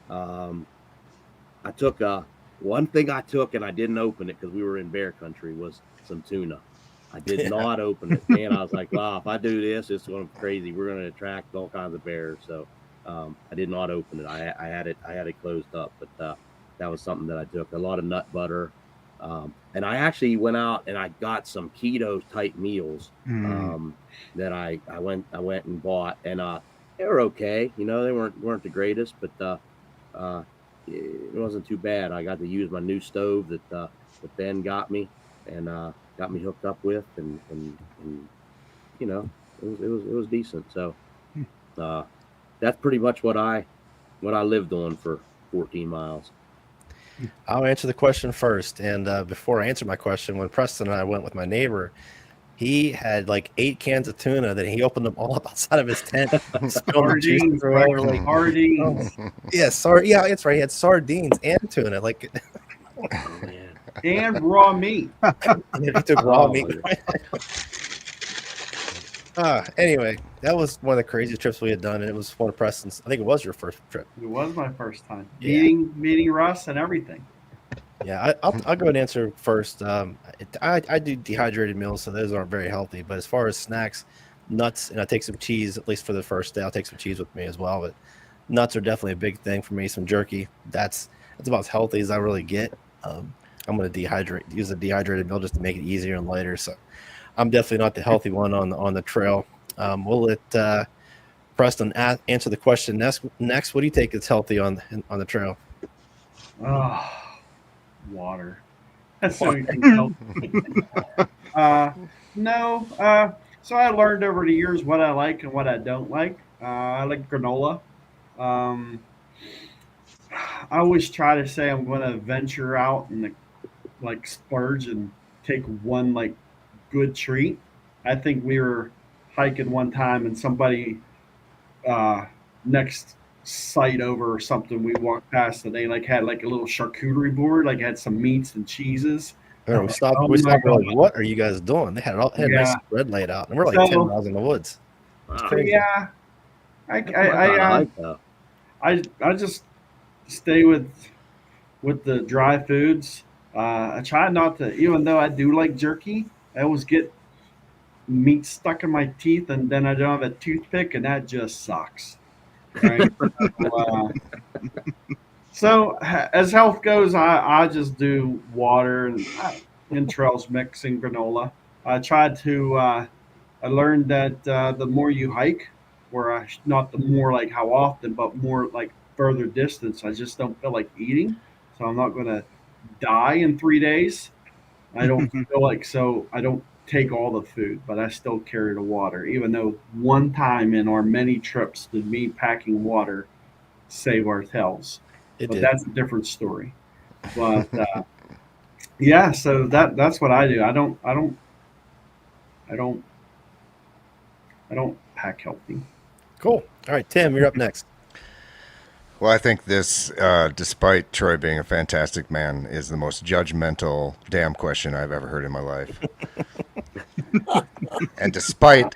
I took one thing I took and I didn't open it because we were in bear country was some tuna. I did not open it, man. I was like, wow, if I do this, it's going to be crazy. We're going to attract all kinds of bears. So I did not open it. I had it closed up, but that was something that I took. A lot of nut butter. And I actually went out and I got some keto type meals that I went and bought, and they were okay. They weren't the greatest, but it wasn't too bad. I got to use my new stove that Ben got me and got me hooked up with, and it was decent. So that's pretty much what I lived on for 14 miles. I'll answer the question first. And before I answer my question, when Preston and I went with my neighbor, he had like 8 cans of tuna that he opened them all up outside of his tent. Spilled the juice Sardines, all over, like, sardines, yeah, that's right. He had sardines and tuna. Like, Oh, man. and raw meat. he took raw Oh, meat. yeah. Anyway, that was one of the craziest trips we had done, and it was one of Preston's. I think it was your first trip. It was my first time Yeah. meeting Russ and everything. Yeah, I'll go ahead and answer first. I do dehydrated meals, so those aren't very healthy. But as far as snacks, nuts, and I take some cheese, at least for the first day. I'll take some cheese with me as well. But nuts are definitely a big thing for me. Some jerky. That's about as healthy as I really get. I'm going to use a dehydrated meal just to make it easier and lighter. So I'm definitely not the healthy one on the trail. We'll let Preston answer the question next. What do you take that's healthy on the trail? Oh, water. That's so no. So I learned over the years what I like and what I don't like. I like granola. Um, I always try to say I'm going to venture out and like splurge and take one like good treat. I think we were hiking one time and somebody uh, next site over or something we walked past and they like had like a little charcuterie board, like had some meats and cheeses. And we stopped. Oh We my stopped. We're like, god! "What are you guys doing?" They had it all. They had a nice Yeah. spread laid out, and we're like 10 So, miles in the woods. It's Wow. crazy. yeah, I That's my kind of hike, though. I just stay with the dry foods. I try not to, even though I do like jerky, I always get meat stuck in my teeth, and then I don't have a toothpick, and that just sucks. Right. So as health goes, I just do water and trails mix and granola. I tried to. I learned that the more you hike, not the more like how often, but more like further distance, I just don't feel like eating. So I'm not going to die in 3 days. I don't feel like so. I don't take all the food, but I still carry the water. Even though one time in our many trips did me packing water save our tails, It but did. that's a different story. But yeah, so that's what I do. I don't I don't pack healthy. Cool. All right, Tim, you're up next. Well, I think this, despite Troy being a fantastic man, is the most judgmental damn question I've ever heard in my life. And despite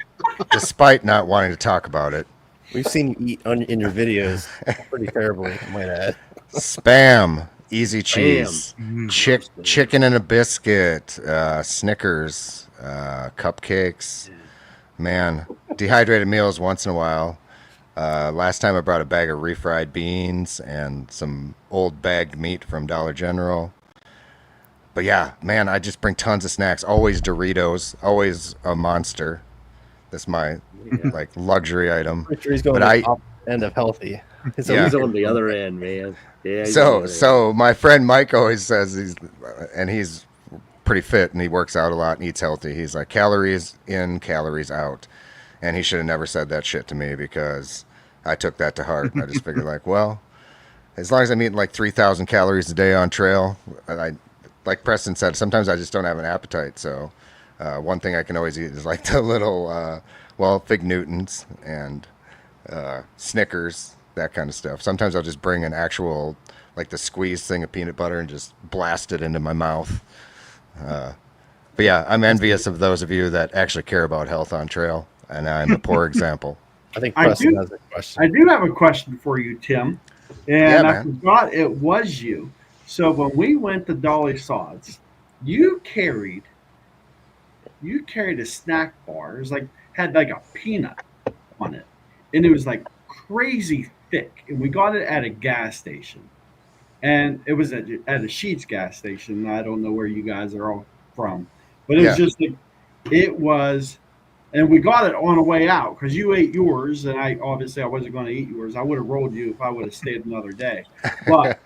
not wanting to talk about it, We've seen you eat in your videos pretty terribly, I might add. spam, easy cheese, Mm. chicken and a biscuit, Snickers, cupcakes. Man, dehydrated meals once in a while. Last time I brought a bag of refried beans and some old bagged meat from Dollar General. But yeah, man, I just bring tons of snacks. Always Doritos, always a Monster. That's my like luxury item. Pretty sure he's going But to I- the top end of healthy. So Yeah. He's on the other end, man. Yeah. he's on the other So my friend Mike always says he's pretty fit and he works out a lot and eats healthy. He's like calories in, calories out, and he should have never said that shit to me because I took that to heart. And I just figured like, well, as long as I'm eating like 3,000 calories a day on trail, like Preston said, sometimes I just don't have an appetite. So one thing I can always eat is like the little, Fig Newtons and Snickers, that kind of stuff. Sometimes I'll just bring an actual, like the squeezed thing of peanut butter and just blast it into my mouth. But yeah, I'm envious of those of you that actually care about health on trail, and I'm a poor example. I think I Preston do- has a question. I do have a question for you, Tim, and Yeah, I man. forgot it was you. So when we went to Dolly Sods, you carried a snack bar. It was like had like a peanut on it, and it was like crazy thick. And we got it at a gas station, and it was at a Sheetz gas station. I don't know where you guys are all from, but it was Yeah. just like it was. And we got it on the way out because you ate yours, and I wasn't going to eat yours. I would have rolled you if I would have stayed another day. But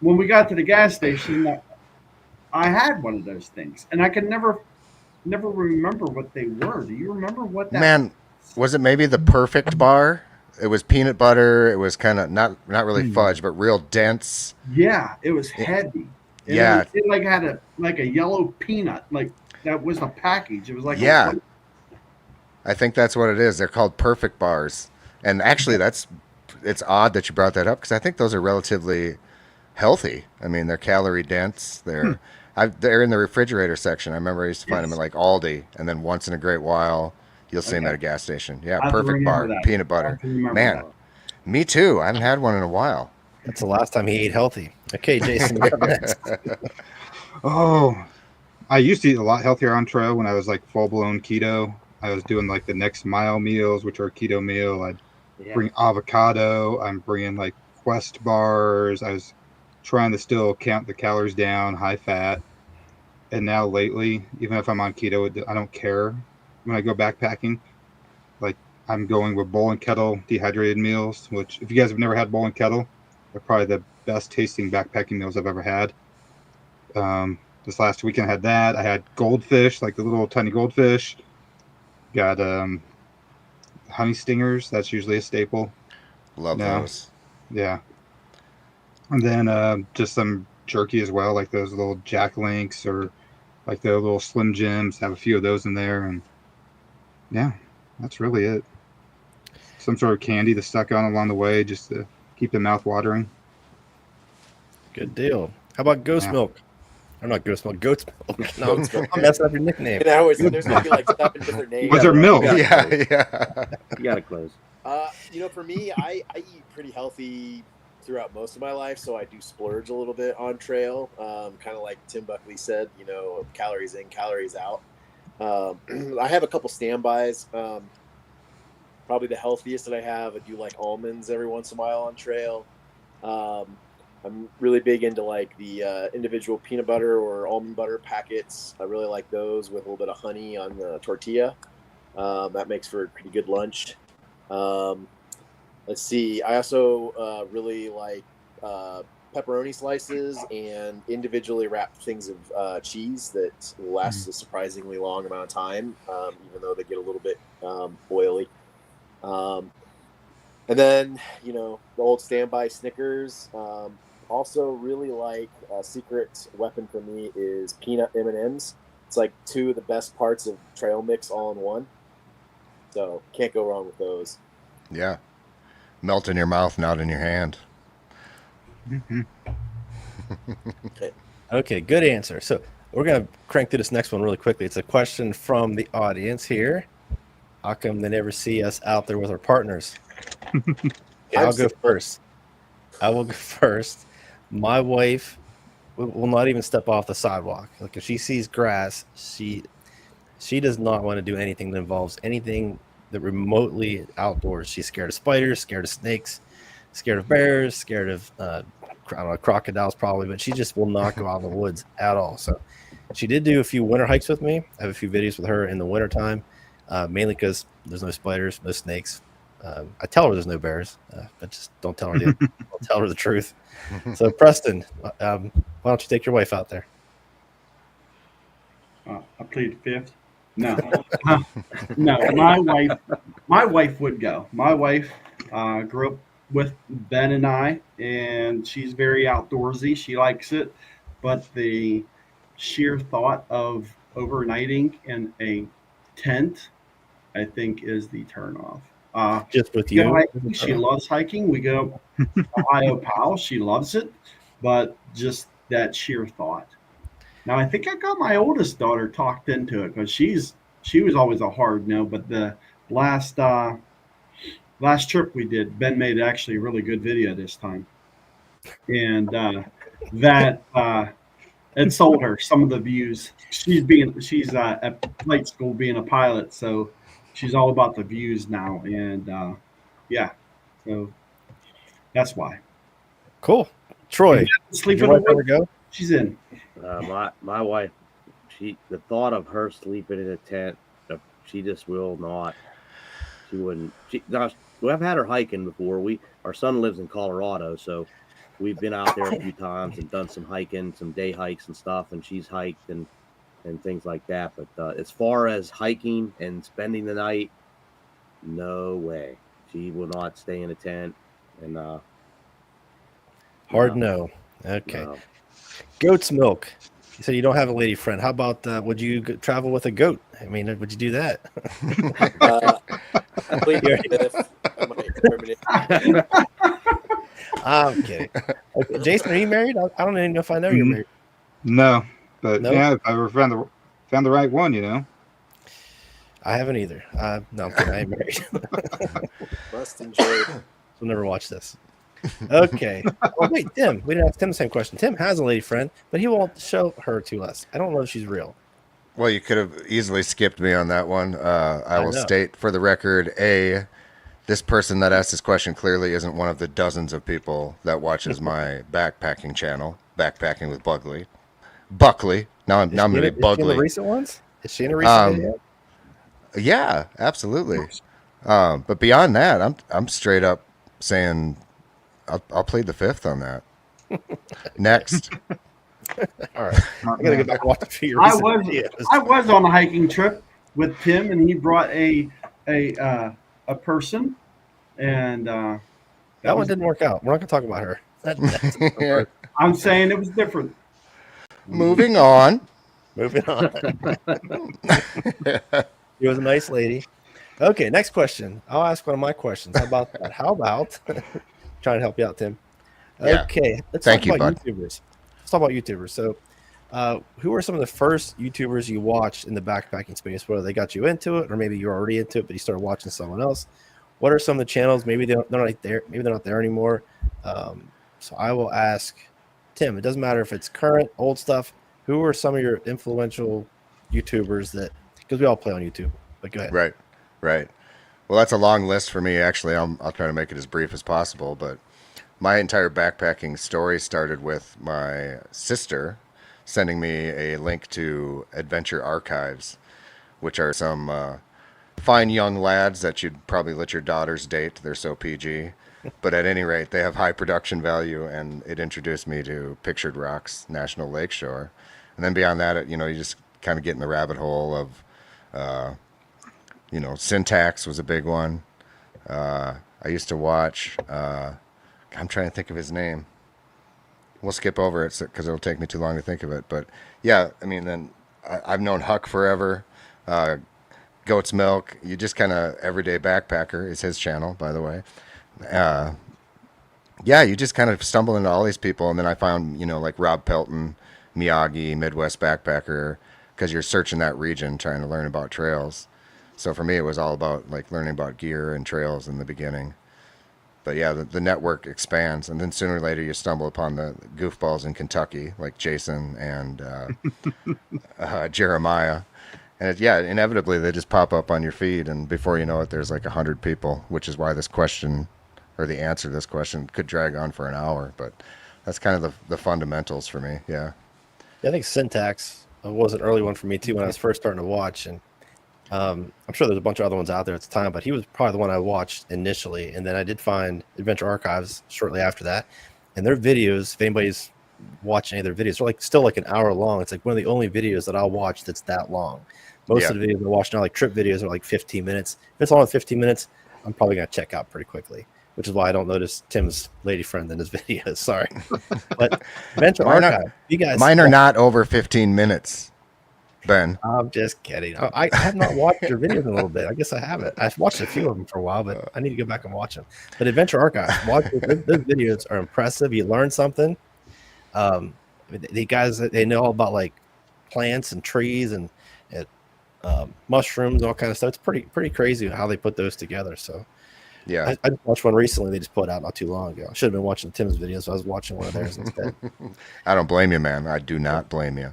when we got to the gas station, I had one of those things, and I can never remember what they were. Do you remember what that? Man, was it maybe the perfect bar? It was peanut butter. It was kind of not really fudge, but real dense. Yeah, it was heavy. And Yeah. it like had a yellow peanut, like that was the package. It was like Yeah. I think that's what it is. They're called perfect bars. And actually, it's odd that you brought that up because I think those are relatively healthy. I mean, they're calorie dense. They're in the refrigerator section. I remember I used to find them at like Aldi, and then once in a great while, you'll see them Okay. at a gas station. Yeah, I have to perfect remember bar, that. peanut I butter. have to remember Man, that. me too. I haven't had one in a while. That's the last time he ate healthy. Okay, Jason, you're up next. Oh, I used to eat a lot healthier on trail when I was like full blown keto. I was doing like the next mile meals, which are a keto meal. I'd Yeah. bring avocado. I'm bringing like Quest bars. I was trying to still count the calories down, high fat. And now lately, even if I'm on keto, I don't care. When I go backpacking, like I'm going with bowl and kettle dehydrated meals, which if you guys have never had bowl and kettle, they're probably the best tasting backpacking meals I've ever had. This last weekend I had that. I had goldfish, like the little tiny goldfish. Got honey stingers. That's usually a staple. Love No. those. Yeah. And then just some jerky as well, like those little Jack Links or like the little Slim Jims. Have a few of those in there, and yeah, that's really it. Some sort of candy to suck on along the way, just to keep the mouth watering. Good deal. How about ghost Yeah. milk? Or not ghost milk, goat's milk. No, Goat's milk. I'm messing up your nickname. And there's gonna be like 7 different names. Was there milk? Yeah. You got to close. For me, I eat pretty healthy throughout most of my life, so I do splurge a little bit on trail. Kind of like Tim Buckley said, calories in, calories out. I have a couple standbys. Probably the healthiest that I have. I do like almonds every once in a while on trail. I'm really big into like the individual peanut butter or almond butter packets. I really like those with a little bit of honey on the tortilla. That makes for a pretty good lunch. Let's see. I also really like pepperoni slices and individually wrapped things of cheese that last a surprisingly long amount of time, even though they get a little bit oily. And then, the old standby Snickers. Also really like a secret weapon for me is peanut M&Ms. It's like 2 of the best parts of trail mix all in one. So can't go wrong with those. Yeah. Melt in your mouth, not in your hand. Mm-hmm. Okay, good answer. So we're going to crank through this next one really quickly. It's a question from the audience here. How come they never see us out there with our partners? Okay, I'll go first. I will go first. My wife will not even step off the sidewalk. Like if she sees grass, she does not want to do anything that involves anything that remotely outdoors. She's scared of spiders, scared of snakes, scared of bears, scared of I don't know, crocodiles probably, but she just will not go out in the woods at all. So she did do a few winter hikes with me. I have a few videos with her in the wintertime, mainly because there's no spiders, no snakes. I tell her there's no bears, but just don't tell her don't tell her the truth. So Preston, why don't you take your wife out there? I plead fifth. No, no. My wife would go. My wife grew up with Ben and I, and she's very outdoorsy. She likes it, but the sheer thought of overnighting in a tent, I think, is the turnoff. Just with you? Hiking, she loves hiking. We go Ohio Pal. She loves it, but just that sheer thought. Now I think I got my oldest daughter talked into it because she was always a hard no. But the last trip we did, Ben made actually a really good video this time, and that it sold her some of the views. She's at flight school being a pilot, so she's all about the views now, and yeah, so that's why. Cool. Troy, Sleep did in your the wife ever woods. go? She's in. My wife, the thought of her sleeping in a tent, she just will not. She wouldn't. I've had her hiking before. Our son lives in Colorado, so we've been out there a few times and done some hiking, some day hikes and stuff, and she's hiked and things like that. But as far as hiking and spending the night, no way. She will not stay in a tent. And Hard no. Okay. no. Goat's milk. You said you don't have a lady friend. How about would you travel with a goat? I mean, would you do that? I plead fifth. I'm kidding. Okay. Jason, are you married? I don't even know if I know you're married. No, but No? yeah, if I ever found the right one, I haven't either. No, I'm kidding. I ain't married. Must enjoy. We'll never watch this. Okay. Oh, wait, Tim. We didn't ask Tim the same question. Tim has a lady friend, but he won't show her to us. I don't know if she's real. Well, you could have easily skipped me on that one. I will know. state for the record, this person that asked this question clearly isn't one of the dozens of people that watches my backpacking channel, Backpacking with Buckley. Now I'm going to be Is she in Bugley. the recent ones? Is she in a recent video? Yeah, absolutely. But beyond that, I'm straight up saying I'll plead the fifth on that. Next. All right. Smart I gotta man. get back and watch a few I recent was videos. I was on a hiking trip with Tim, and he brought a person, and That one was. didn't work out. We're not gonna talk about her. That's Yeah. I'm saying it was different. Moving on. moving on. She was a nice lady. Okay, next question. I'll ask one of my questions. How about that? How about trying to help you out, Tim? Yeah. Okay, let's Thank talk you, about bud. YouTubers. Let's talk about YouTubers. So, who are some of the first YouTubers you watched in the backpacking space? Whether they got you into it, or maybe you're already into it, but you started watching someone else. What are some of the channels? Maybe they're not there. Maybe they're not there anymore. So I will ask Tim. It doesn't matter if it's current, old stuff. Who are some of your influential YouTubers that? Because we all play on YouTube. But go ahead. Right, right. Well, that's a long list for me. Actually, I'll try to make it as brief as possible. But my entire backpacking story started with my sister sending me a link to Adventure Archives, which are some fine young lads that you'd probably let your daughters date. They're so PG. But at any rate, they have high production value, and it introduced me to Pictured Rocks National Lakeshore. And then beyond that, you just kind of get in the rabbit hole of, Syntax was a big one. I used to watch, I'm trying to think of his name. We'll skip over it because it'll take me too long to think of it. But yeah, I mean, then I've known Huck forever. Goat's Milk, you just kind of everyday backpacker is his channel, by the way. Yeah, you just kind of stumble into all these people, and then I found like Rob Pelton, Miyagi, Midwest Backpacker, because you're searching that region trying to learn about trails. So for me, it was all about like learning about gear and trails in the beginning. But yeah, the network expands, and then sooner or later you stumble upon the goofballs in Kentucky, like Jason and Jeremiah. And inevitably they just pop up on your feed, and before you know it, there's like 100 people, which is why this question, or the answer to this question, could drag on for an hour. But that's kind of the fundamentals for me. Yeah. Yeah, I think Syntax was an early one for me too when I was first starting to watch, and I'm sure there's a bunch of other ones out there at the time, but he was probably the one I watched initially, and then I did find Adventure Archives shortly after that, and their videos, if anybody's watching any of their videos, they're still like an hour long. It's like one of the only videos that I'll watch that's that long. Most of the videos I watch now, like trip videos, are like 15 minutes. If it's longer than 15 minutes, I'm probably gonna check out pretty quickly, which is why I don't notice Tim's lady friend in his videos. Sorry, but Adventure Archive, you guys, mine are not over 15 minutes. Ben, I'm just kidding. I have not watched your videos in a little bit. I guess I haven't. I've watched a few of them for a while, but I need to go back and watch them. But Adventure Archive, those videos are impressive. You learn something. The guys, they know all about like plants and trees and mushrooms, all kind of stuff. It's pretty crazy how they put those together. So yeah, I just watched one recently. They just put out not too long ago. I should have been watching Tim's videos. So I was watching one of theirs instead. I don't blame you, man. I do not blame you.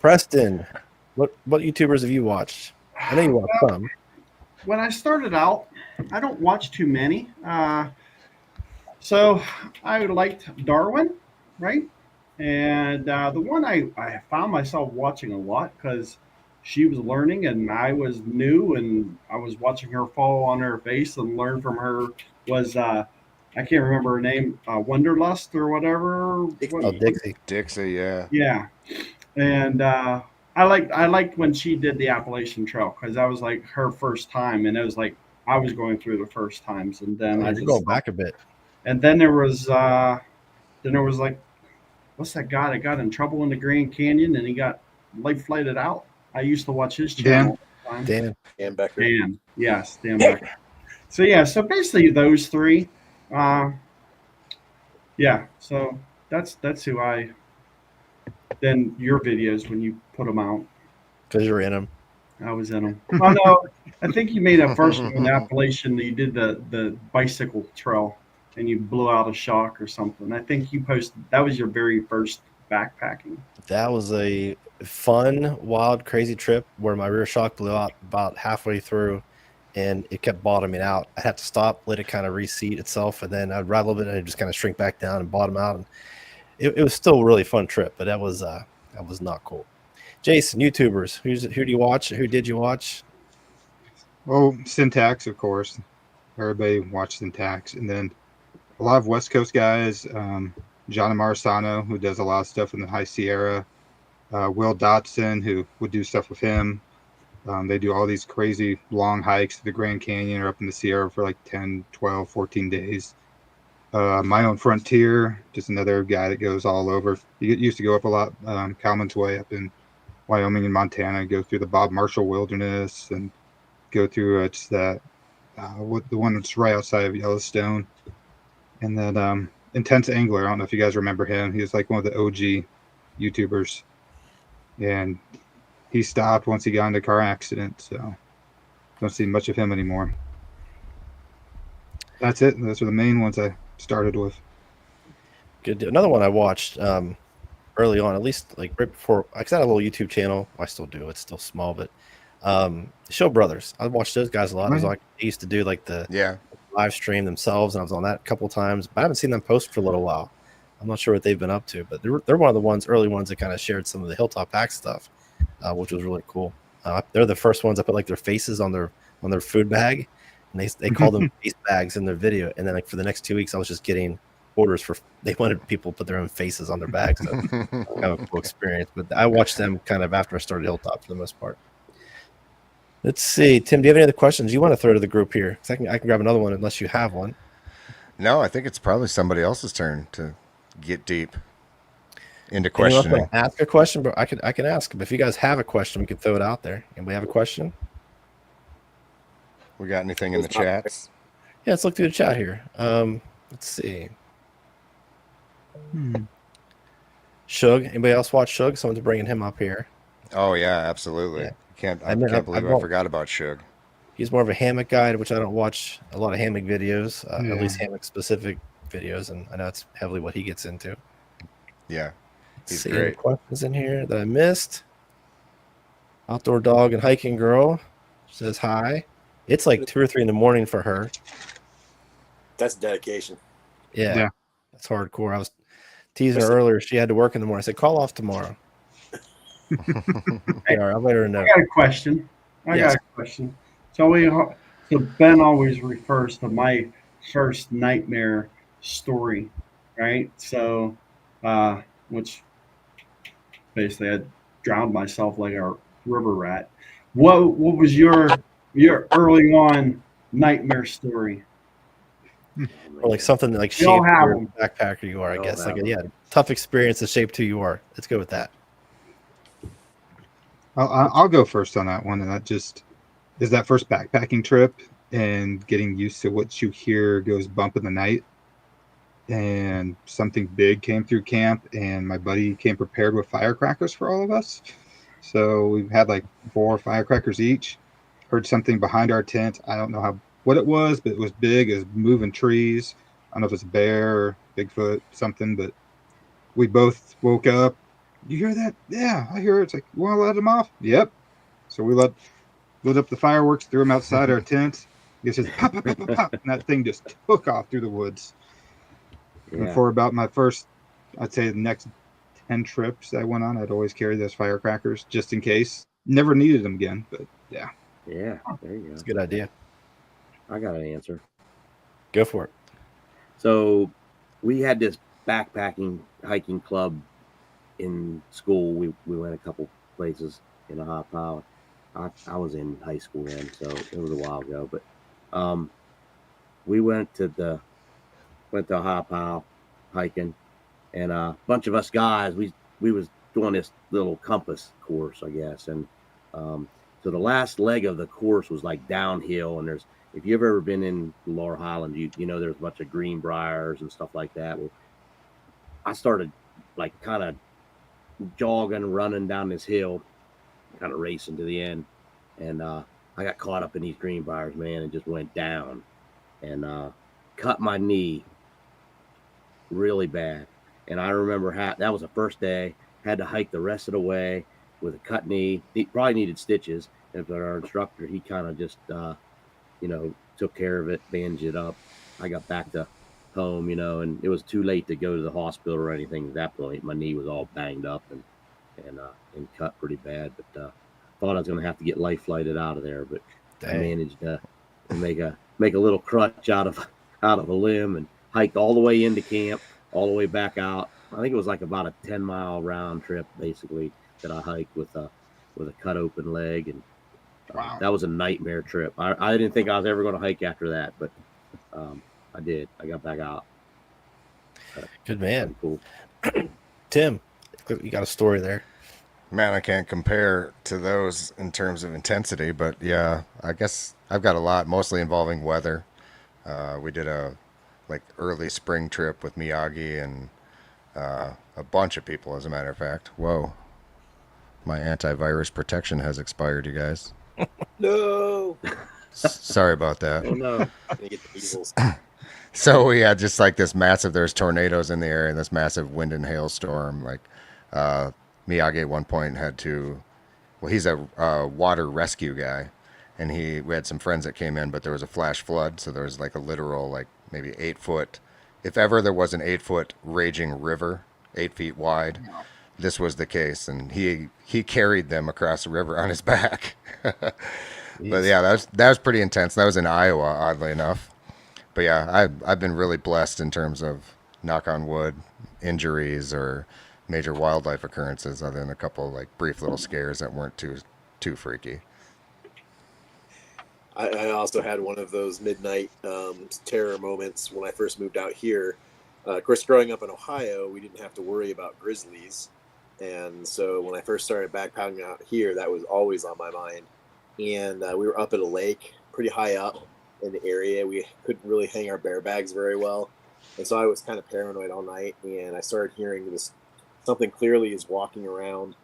Preston, what YouTubers have you watched? I know you watched some. When I started out, I don't watch too many. So I liked Darwin, right? And the one I found myself watching a lot because she was learning and I was new and I was watching her fall on her face and learn from her was I can't remember her name, Wonderlust or whatever. Oh, Dixie. Dixie, yeah. Yeah, and I liked when she did the Appalachian Trail because that was like her first time, and it was like I was going through the first times, and then I You're just going back a bit. and then there was like what's that guy that got in trouble in the Grand Canyon and he got life flighted out? I used to watch his channel. All the time. Dan Becker. Dan, yes, Dan Becker. So yeah, so basically those three. Yeah, so that's who I. Then your videos when you put them out, Because you're in them. I was in them. Oh no, I think you made a first one in Appalachian. You did the bicycle trail, and you blew out a shock or something. I think you posted that was your very first backpacking. That was a fun, wild, crazy trip where my rear shock blew out about halfway through, and it kept bottoming out. I had to stop, let it kind of reseat itself, and then I'd ride a little bit and it'd just kind of shrink back down and bottom out. And it was still a really fun trip, but that was not cool. Jason, YouTubers, who do you watch? Who did you watch? Well, Syntax, of course. Everybody watched Syntax, and then a lot of West Coast guys. John Marsano, who does a lot of stuff in the High Sierra, Will Dotson, who would do stuff with him. They do all these crazy long hikes to the Grand Canyon or up in the Sierra for like 10, 12, 14 days. My Own Frontier, just another guy that goes all over. He used to go up a lot, Calman's Way up in Wyoming and Montana, go through the Bob Marshall Wilderness and go through just that, the one that's right outside of Yellowstone. And then Intense Angler, I don't know if you guys remember him. He was like one of the OG YouTubers. And he stopped once he got into a car accident, so don't see much of him anymore. That's it. Those are the main ones I started with. Good. Another one I watched early on, at least like right before. I had a little YouTube channel. I still do. It's still small, but Show Brothers. I watched those guys a lot. It was like they used to do like the live stream themselves, and I was on that a couple times. But I haven't seen them post for a little while. I'm not sure what they've been up to, but they're one of the early ones that kind of shared some of the Hilltop Hack stuff, which was really cool. They're the first ones that put like their faces on their food bag, and they call them face bags in their video. And then like for the next 2 weeks, I was just getting orders for. They wanted people to put their own faces on their bags. So kind of a cool experience. But I watched them kind of after I started Hilltop for the most part. Let's see, Tim. Do you have any other questions you want to throw to the group here? I can grab another one unless you have one. No, I think it's probably somebody else's turn to get deep into questioning. Ask a question, but I can ask. But if you guys have a question, we can throw it out there. And we have a question. We got anything in the chats? Yeah, let's look through the chat here. Let's see. Shug. Anybody else watch Shug? Someone's bringing him up here. Oh yeah, absolutely. Yeah. I can't believe I forgot about Shug. He's more of a hammock guide, which I don't watch a lot of hammock videos, at least hammock specific videos, and I know it's heavily what he gets into. Yeah, he's great. great. Questions in here that I missed. Outdoor dog and hiking girl says hi. It's like 2 or 3 in the morning for her. That's dedication. Yeah. That's hardcore. I was teasing her earlier. She had to work in the morning. I said, call off tomorrow. Hey, I'll let her know. I got a question. So Ben always refers to my first nightmare story, right? So, which basically I drowned myself like a river rat. What was your early on nightmare story? Or like something that like shaped your backpacker you are, I guess. Like tough experience that shaped who you are. Let's go with that. I'll go first on that one, and that just is that first backpacking trip and getting used to what you hear goes bump in the night. And something big came through camp, and my buddy came prepared with firecrackers for all of us. So we had like 4 firecrackers each. Heard something behind our tent. I don't know what it was, but it was big. It was moving trees. I don't know if it's a bear or Bigfoot, something, but we both woke up. You hear that? Yeah, I hear it. It's like, you want to let them off? Yep. So we lit up the fireworks, threw them outside our tent. It just pop, pop, pop, pop, pop, and that thing just took off through the woods. Yeah. And for about my first, I'd say the next 10 trips I went on, I'd always carry those firecrackers just in case. Never needed them again, but yeah. Yeah, there you go. It's a good idea. I got an answer. Go for it. So we had this backpacking hiking club in school. We went a couple places in a hot pile. I was in high school then, so it was a while ago. But we went to a hot pile hiking, and a bunch of us guys, we was doing this little compass course, I guess. And so the last leg of the course was like downhill, and if you've ever been in Lower Highland, you know there's a bunch of green briars and stuff like that. Well, I started like kind of jogging, running down this hill, kind of racing to the end, and I got caught up in these green briars, man, and just went down and cut my knee really bad. And I remember that was the first day. Had to hike the rest of the way with a cut knee. He probably needed stitches, and our instructor, he kind of just took care of it, bandaged it up. I got back to home, and it was too late to go to the hospital or anything at that point. My knee was all banged up and cut pretty bad, but thought I was going to have to get life flighted out of there. But I managed to make a little crutch out of a limb and hiked all the way into camp. all the way back out. I think it was like about a 10-mile round trip, basically, that I hiked with a cut open leg, and Wow. that was a nightmare trip. I didn't think I was ever going to hike after that, but I did. I got back out. Good man. Cool. Tim, you got a story there. Man, I can't compare to those in terms of intensity, but yeah, I guess I've got a lot, mostly involving weather. We did a early spring trip with Miyagi and a bunch of people, as a matter of fact. Whoa, my antivirus protection has expired, you guys. No. Sorry about that. Oh no. Gonna get the measles. So we had just like this massive, there's tornadoes in the air and this massive wind and hailstorm. Miyagi at one point had to, well, he's a water rescue guy, and we had some friends that came in, but there was a flash flood, so there was like a literal, like maybe 8 foot, if ever there was an 8 foot raging river, 8 feet wide, this was the case, and he carried them across the river on his back. But yeah, that was pretty intense. That was in Iowa, oddly enough. But yeah, I've been really blessed in terms of, knock on wood, injuries or major wildlife occurrences, other than a couple like brief little scares that weren't too freaky. I also had one of those midnight terror moments when I first moved out here. Of course, growing up in Ohio, we didn't have to worry about grizzlies. And so when I first started backpacking out here, that was always on my mind. And we were up at a lake pretty high up in the area. We couldn't really hang our bear bags very well. And so I was kind of paranoid all night. And I started hearing this, something clearly is walking around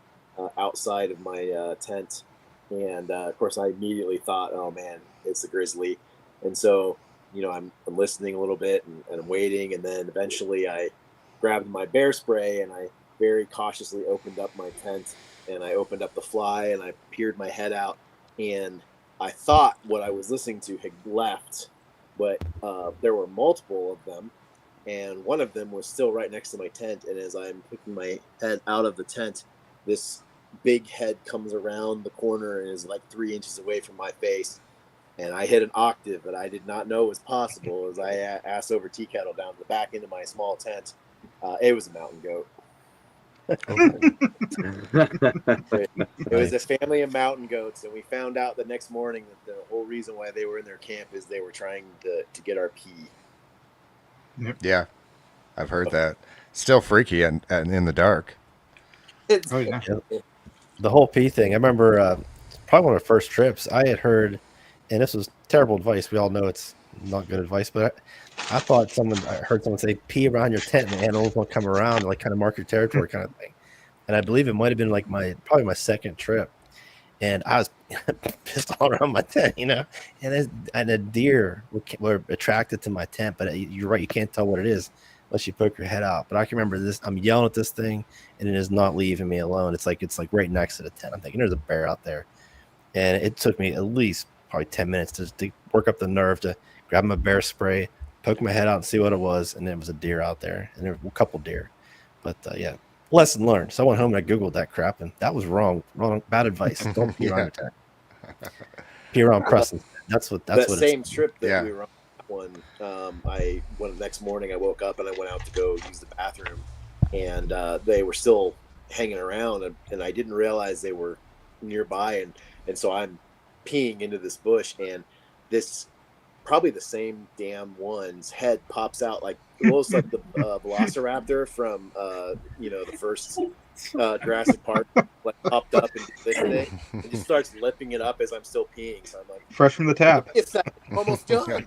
outside of my tent. And of course, I immediately thought, oh man, it's a grizzly. And so, I'm listening a little bit and I'm waiting. And then eventually I grabbed my bear spray and I very cautiously opened up my tent and I opened up the fly and I peered my head out. And I thought what I was listening to had left, but there were multiple of them. And one of them was still right next to my tent. And as I'm picking my head out of the tent, this big head comes around the corner and is like 3 inches away from my face. And I hit an octave that I did not know was possible as I ass over tea kettle down to the back end of my small tent. It was a mountain goat. It was a family of mountain goats, and we found out the next morning that the whole reason why they were in their camp is they were trying to get our pee. Yeah, I've heard that. Still freaky and in the dark. It's, Oh, yeah. The whole pee thing. I remember probably one of the first trips I had heard, and this was terrible advice. We all know it's not good advice, but I thought I heard someone say pee around your tent and the animals won't come around and like kind of mark your territory kind of thing. And I believe it might have been like probably my second trip. And I was pissed all around my tent, and a deer were attracted to my tent, but you're right. You can't tell what it is unless you poke your head out. But I can remember this. I'm yelling at this thing and it is not leaving me alone. It's like right next to the tent. I'm thinking there's a bear out there. And it took me at least probably 10 minutes to work up the nerve to grab my bear spray, poke my head out and see what it was. And there was a deer out there, and there were a couple deer. But yeah, lesson learned. So I went home and I Googled that crap, and that was wrong, bad advice. Don't pee around your tent. Pee around Preston. That's what same trip that we were on. The next morning I woke up and I went out to go use the bathroom, and they were still hanging around, and I didn't realize they were nearby, and so I'm peeing into this bush, and this probably the same damn one's head pops out, like almost like the Velociraptor from the first Jurassic Park, like popped up into this thing, and he starts lipping it up as I'm still peeing. So I'm like, Fresh from the tap. it's almost done.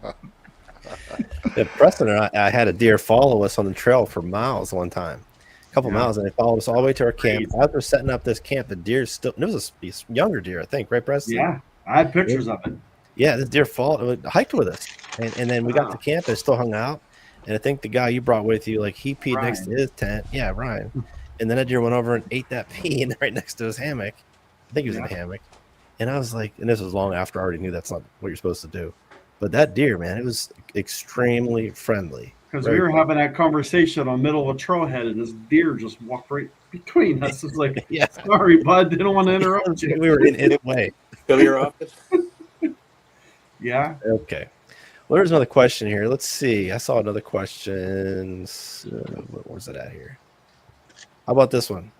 Yeah, Preston and I had a deer follow us on the trail for miles one time, a couple miles, and they followed us all the way to our camp. As we're setting up this camp, the deer it was a younger deer, I think, right, Preston? Yeah, I had pictures of it. Yeah, this deer hiked with us, and then we got to camp and it still hung out. And I think the guy you brought with you, like he peed next to his tent. Yeah, Ryan. And then that deer went over and ate that pee right next to his hammock. I think he was in a hammock. And I was like, and this was long after I already knew that's not what you're supposed to do. But that deer, man, it was extremely friendly. Because we were having that conversation on middle of a trailhead, and this deer just walked right between us. It's like, Yeah. sorry, bud, didn't want to interrupt you. We were in its way. Come here often. Yeah. Okay. Well, there's another question here. Let's see. I saw another question. Where's it at here? How about this one?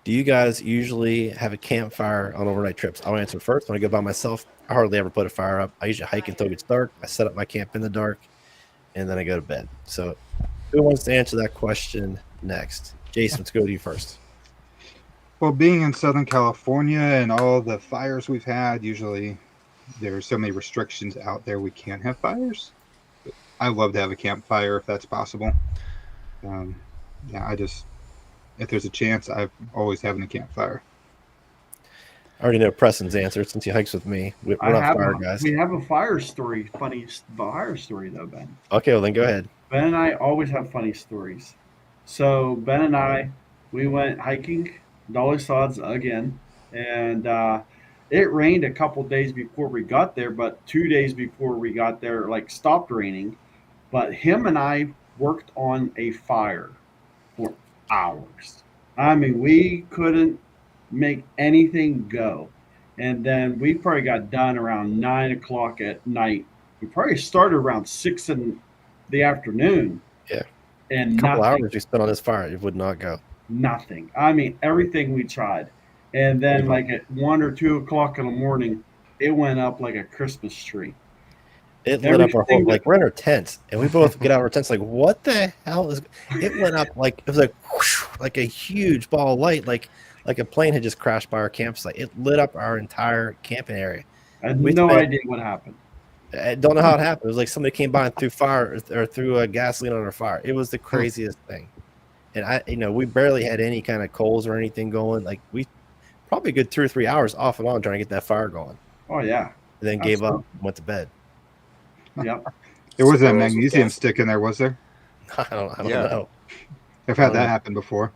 Do you guys usually have a campfire on overnight trips? I'll answer first. When I go by myself, I hardly ever put a fire up. I usually hike until it's dark. I set up my camp in the dark, and then I go to bed. So who wants to answer that question next? Jason, let's go to you first. Well, being in Southern California and all the fires we've had, usually there's so many restrictions out there we can't have fires. But I love to have a campfire if that's possible. If there's a chance, I've always having a campfire. I already know Preston's answer since he hikes with me. We're not fire guys. We have a fire story, funny fire story though, Ben. Okay, well then go ahead. Ben and I always have funny stories. So Ben and I, we went hiking, Dolly Sods again, and it rained a couple days before we got there, but 2 days before we got there, like stopped raining. But him and I worked on a fire for hours. I mean, we couldn't make anything go. And then we probably got done around 9 o'clock at night. We probably started around 6 in the afternoon. Yeah. And A couple nothing, hours we spent on this fire, it would not go. nothing. I mean, everything we tried. And then like at 1 or 2 o'clock in the morning, it went up like a Christmas tree. It lit up our whole, Everything like we're in our tents, and we both get out of our tents like, what the hell is? It went up like it was like whoosh, like a huge ball of light, like a plane had just crashed by our campsite. It lit up our entire camping area. I had We no spent- idea what happened. I don't know how it happened. It was like somebody came by and threw fire or threw gasoline on our fire. It was the craziest thing. And we barely had any kind of coals or anything going. Like we probably a good 2 or 3 hours off and on trying to get that fire going. Oh yeah. And then gave up and went to bed. Yep. There was that Squirrels with magnesium gas. stick in there, was there? I don't Yeah. know. I've had that happen before.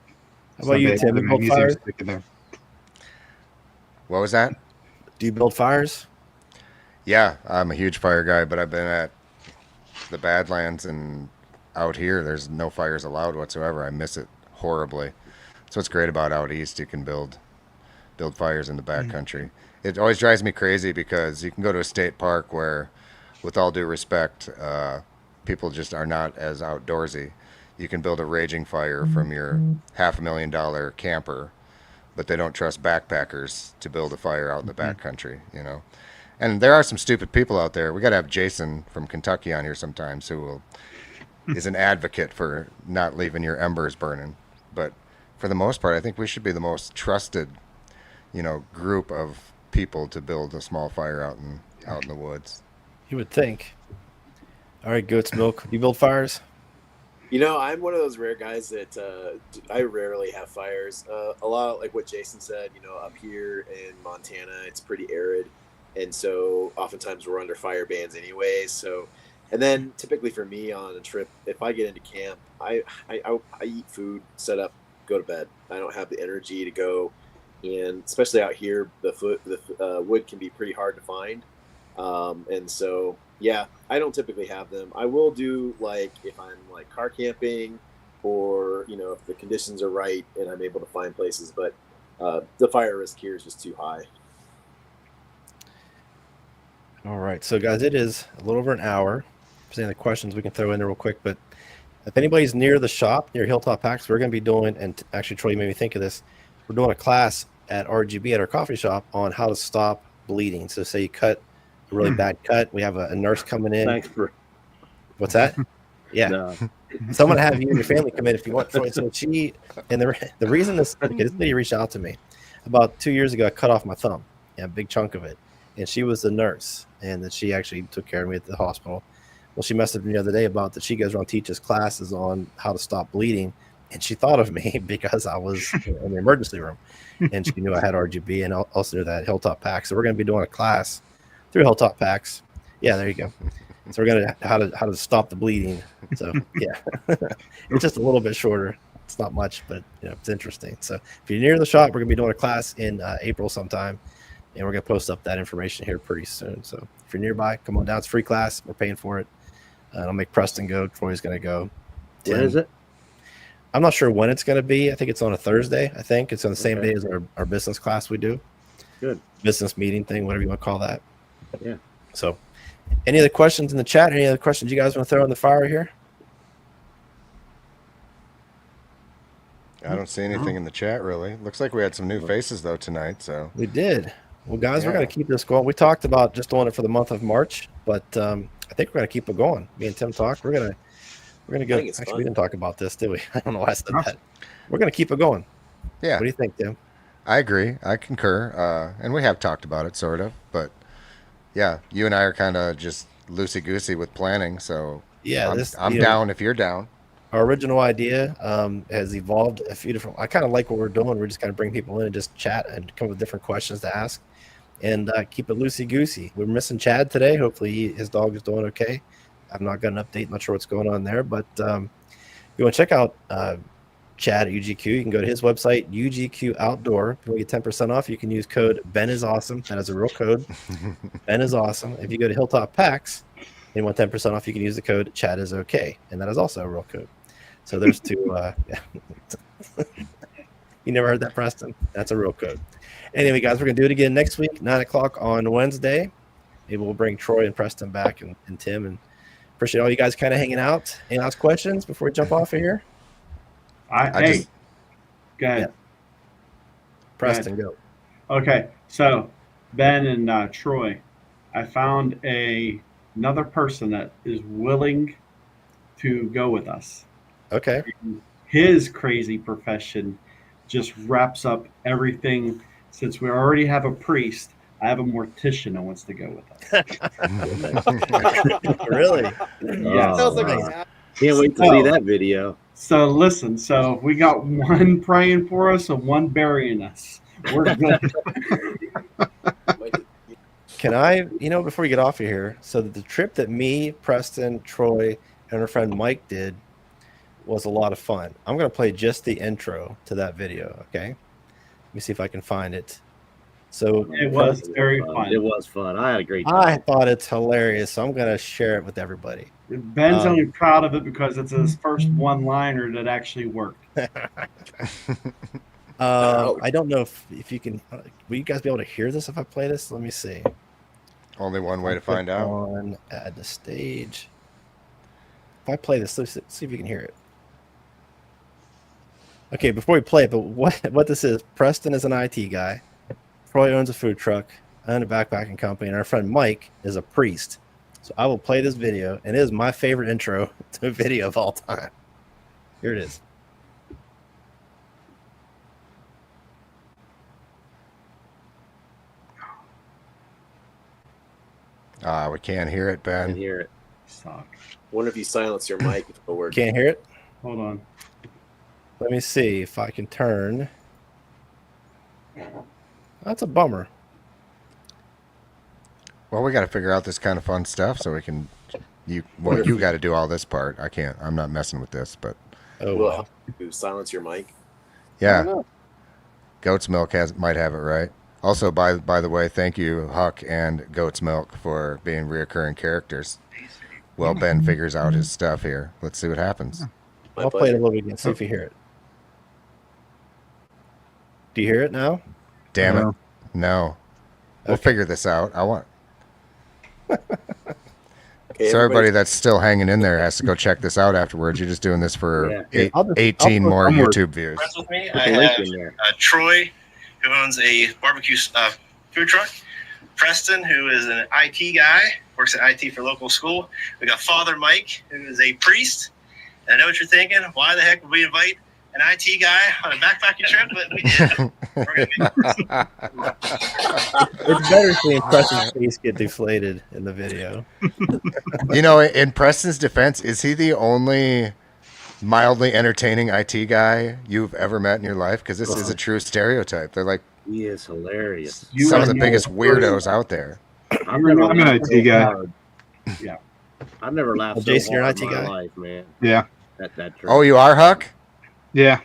How about you, Somebody Tim? had You a build magnesium fires? stick in there. What was that? Do you build fires? Yeah, I'm a huge fire guy, but I've been at the Badlands and out here, there's no fires allowed whatsoever. I miss it horribly. That's what's great about out east. You can build fires in the backcountry. It always drives me crazy because you can go to a state park where, with all due respect, people just are not as outdoorsy. You can build a raging fire from your $500,000 camper, but they don't trust backpackers to build a fire out in the backcountry, And there are some stupid people out there. We got to have Jason from Kentucky on here sometimes who is an advocate for not leaving your embers burning. But for the most part, I think we should be the most trusted, group of people to build a small fire out in the woods. You would think. All right, Goat's Milk. You build fires? I'm one of those rare guys that I rarely have fires. A lot like what Jason said, up here in Montana, it's pretty arid. And so oftentimes we're under fire bans anyways. So, and then typically for me on a trip, if I get into camp, I eat food, set up, go to bed. I don't have the energy to go. And especially out here, the wood can be pretty hard to find. And so, yeah, I don't typically have them. I will do like if I'm like car camping or, if the conditions are right and I'm able to find places, but the fire risk here is just too high. All right. So, guys, it is a little over an hour. If there's any questions we can throw in there real quick. But if anybody's near the shop, near Hilltop Packs, we're going to be doing, and actually, Troy made me think of this, we're doing a class at RGB at our coffee shop on how to stop bleeding. So, say you cut a really bad cut. We have a nurse coming in. Thanks for What's that? Yeah. no. Someone have you and your family come in if you want. So she, and the reason this lady reached out to me about 2 years ago, I cut off my thumb, a big chunk of it. And she was the nurse, and that she actually took care of me at the hospital. Well, she messaged me the other day about that she goes around teaches classes on how to stop bleeding, and she thought of me because I was in the emergency room, and she knew I had RGB and also knew that Hilltop Pack. So we're going to be doing a class through Hilltop Packs. Yeah, there you go. So we're going to how to stop the bleeding. So yeah, it's just a little bit shorter. It's not much, but it's interesting. So if you're near the shop, we're going to be doing a class in April sometime. And we're going to post up that information here pretty soon. So if you're nearby, come on down. It's a free class. We're paying for it. I'll make Preston go. Troy's going to go. When is it? I'm not sure when it's going to be. I think it's on a Thursday. I think it's on the same day as our business class we do. Good. Business meeting thing, whatever you want to call that. Yeah. So Any other questions in the chat? Any other questions you guys want to throw in the fire here? I don't see anything in the chat really. Looks like we had some new faces though tonight. So We did. Well, guys, we're Yeah. going to keep this going. We talked about just doing it for the month of March, but I think we're going to keep it going. Me and Tim talked. We're going to go. think it's Actually, fun. we didn't talk about this, did we? I don't know why I said that. We're going to keep it going. yeah, What do you think, Tim? I agree. I concur. And we have talked about it sort of, but yeah, you and I are kind of just loosey goosey with planning. So Yeah, I'm down if you're down. Our original idea has evolved a few different. I kind of like what we're doing. We're just kind of bring people in and just chat and come up with different questions to ask, and keep it loosey goosey. We're missing Chad today. Hopefully, his dog is doing okay. I've not got an update. Not sure what's going on there, but if you want to check out Chad at UGQ, you can go to his website, UGQ Outdoor. If you want to get 10% off, you can use code Ben is awesome. That is a real code. Ben is awesome. If you go to Hilltop Packs and you want 10% off, you can use the code Chad is okay, and that is also a real code. So there's two. You never heard that, Preston? That's a real code. Anyway, guys, we're gonna do it again next week, 9:00 on Wednesday. Maybe we'll bring Troy and Preston back and Tim, and appreciate all you guys kind of hanging out. Any last questions before we jump off of here? Hey, go ahead. Yeah. Preston, go. Okay, so Ben and Troy, I found another person that is willing to go with us. Okay. His crazy profession just wraps up everything. Since we already have a priest, I have a mortician that wants to go with us. Really? Yeah. Sounds like wow. a happy- Can't wait to see that video. So listen, so we got one praying for us and one burying us. We're good. Can I, before you get off of here, so that the trip that me, Preston, Troy, and our friend Mike did was a lot of fun. I'm going to play just the intro to that video, okay? Let me see if I can find it. So It was very fun. It was fun. I had a great I time. thought it's hilarious, so I'm going to share it with everybody. Ben's only proud of it because it's his first one-liner that actually worked. I don't know if you can. Will you guys be able to hear this if I play this? Let me see. Only one way to find out. On add the stage. If I play this, let's see if you can hear it. Okay, before we play it, but what this is, Preston is an IT guy. Troy owns a food truck. I own a backpacking company, and our friend Mike is a priest. So I will play this video, and it is my favorite intro to a video of all time. Here it is. We can't hear it, I can Ben. hear it. Suck. Wonder if you silence your mic if it'll work. Can't hear it? Hold on. Let me see if I can turn. That's a bummer. Well, we got to figure out this kind of fun stuff so we can. You got to do all this part. I can't. I'm not messing with this, but Oh, Will it well. help you silence your mic? yeah, Goat's Milk might have it right. Also, by the way, thank you Huck and Goat's Milk for being reoccurring characters. Well, Ben figures out his stuff here. Let's see what happens. My I'll play it a pleasure. little bit and see if you hear it. Do you hear it now? Damn it! No. No, we'll Okay. figure this out. I want. Okay, So everybody that's still hanging in there has to go check this out afterwards. You're just doing this for Yeah. I'll just- 18 I'll more I'm YouTube views. Friends with me. Put I the link have in there. Troy, who owns a barbecue food truck. Preston, who is an IT guy, works at IT for local school. We got Father Mike, who is a priest. And I know what you're thinking. Why the heck would we invite an IT guy on a backpacking trip? But we did. We're gonna make It's better seeing Preston's face get deflated in the video. You know, in Preston's defense, is he the only mildly entertaining IT guy you've ever met in your life? Because this is a true stereotype. They're like He is hilarious. You some are of the not biggest the weirdos out there. I've never I'm an laughed IT guy. so hard. Yeah. I've never laughed Well, so Jason, you're an hard IT in my guy? life, man. Yeah. That trip. Oh, you are, Huck? Yeah.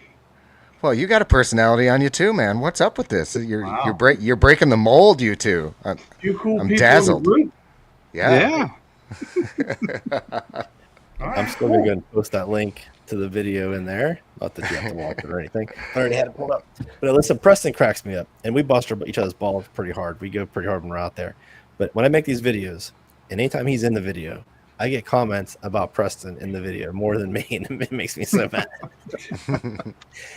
Well, you got a personality on you too, man. What's up with this? Wow. You're breaking the mold, you two. Few cool I'm people dazzled. in the group. Yeah. All right, I'm still cool. going to post that link to the video in there. Not that you have to watch it or anything. I already had it pulled up. But listen, Preston cracks me up, and we bust each other's balls pretty hard. We go pretty hard when we're out there. But when I make these videos, and anytime he's in the video, I get comments about Preston in the video more than me, and it makes me so mad.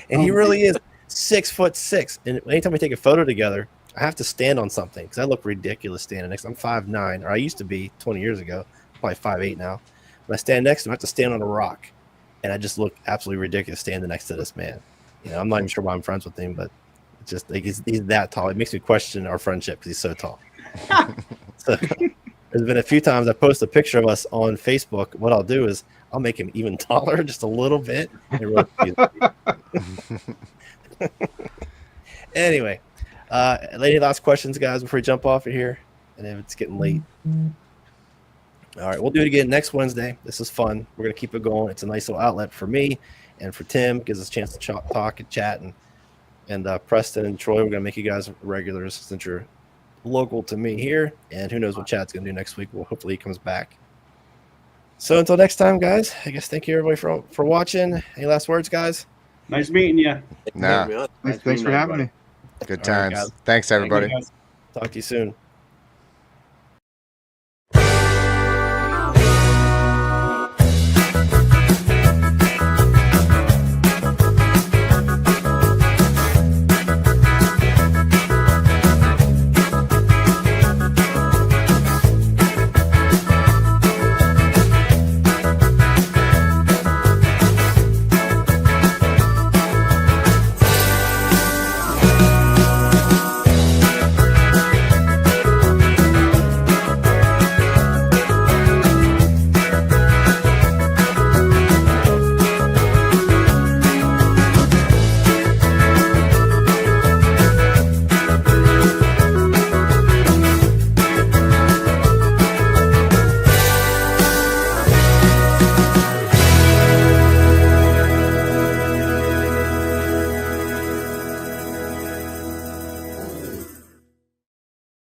And he really is 6'6", and anytime we take a photo together, I have to stand on something because I look ridiculous standing next. I'm 5'9", or I used to be 20 years ago, probably 5'8" now. When I stand next to him, I have to stand on a rock, and I just look absolutely ridiculous standing next to this man. You know, I'm not even sure why I'm friends with him, but it's just like he's that tall. It makes me question our friendship because he's so tall. So there's been a few times I post a picture of us on Facebook. What I'll do is I'll make him even taller, just a little bit. It really Anyway, any last questions, guys, before we jump off of here? And if it's getting late. All right, we'll do it again next Wednesday. This is fun. We're going to keep it going. It's a nice little outlet for me and for Tim. Gives us a chance to talk and chat. And Preston and Troy, we're going to make you guys regulars since you're local to me here. And who knows what Chad's going to do next week. Well, hopefully he comes back. So until next time, guys, I guess thank you, everybody, for watching. Any last words, guys? Nice meeting you. Nah. Thanks for having me. Good All right, times. guys. Thanks, everybody. Thank you, guys. Talk to you soon.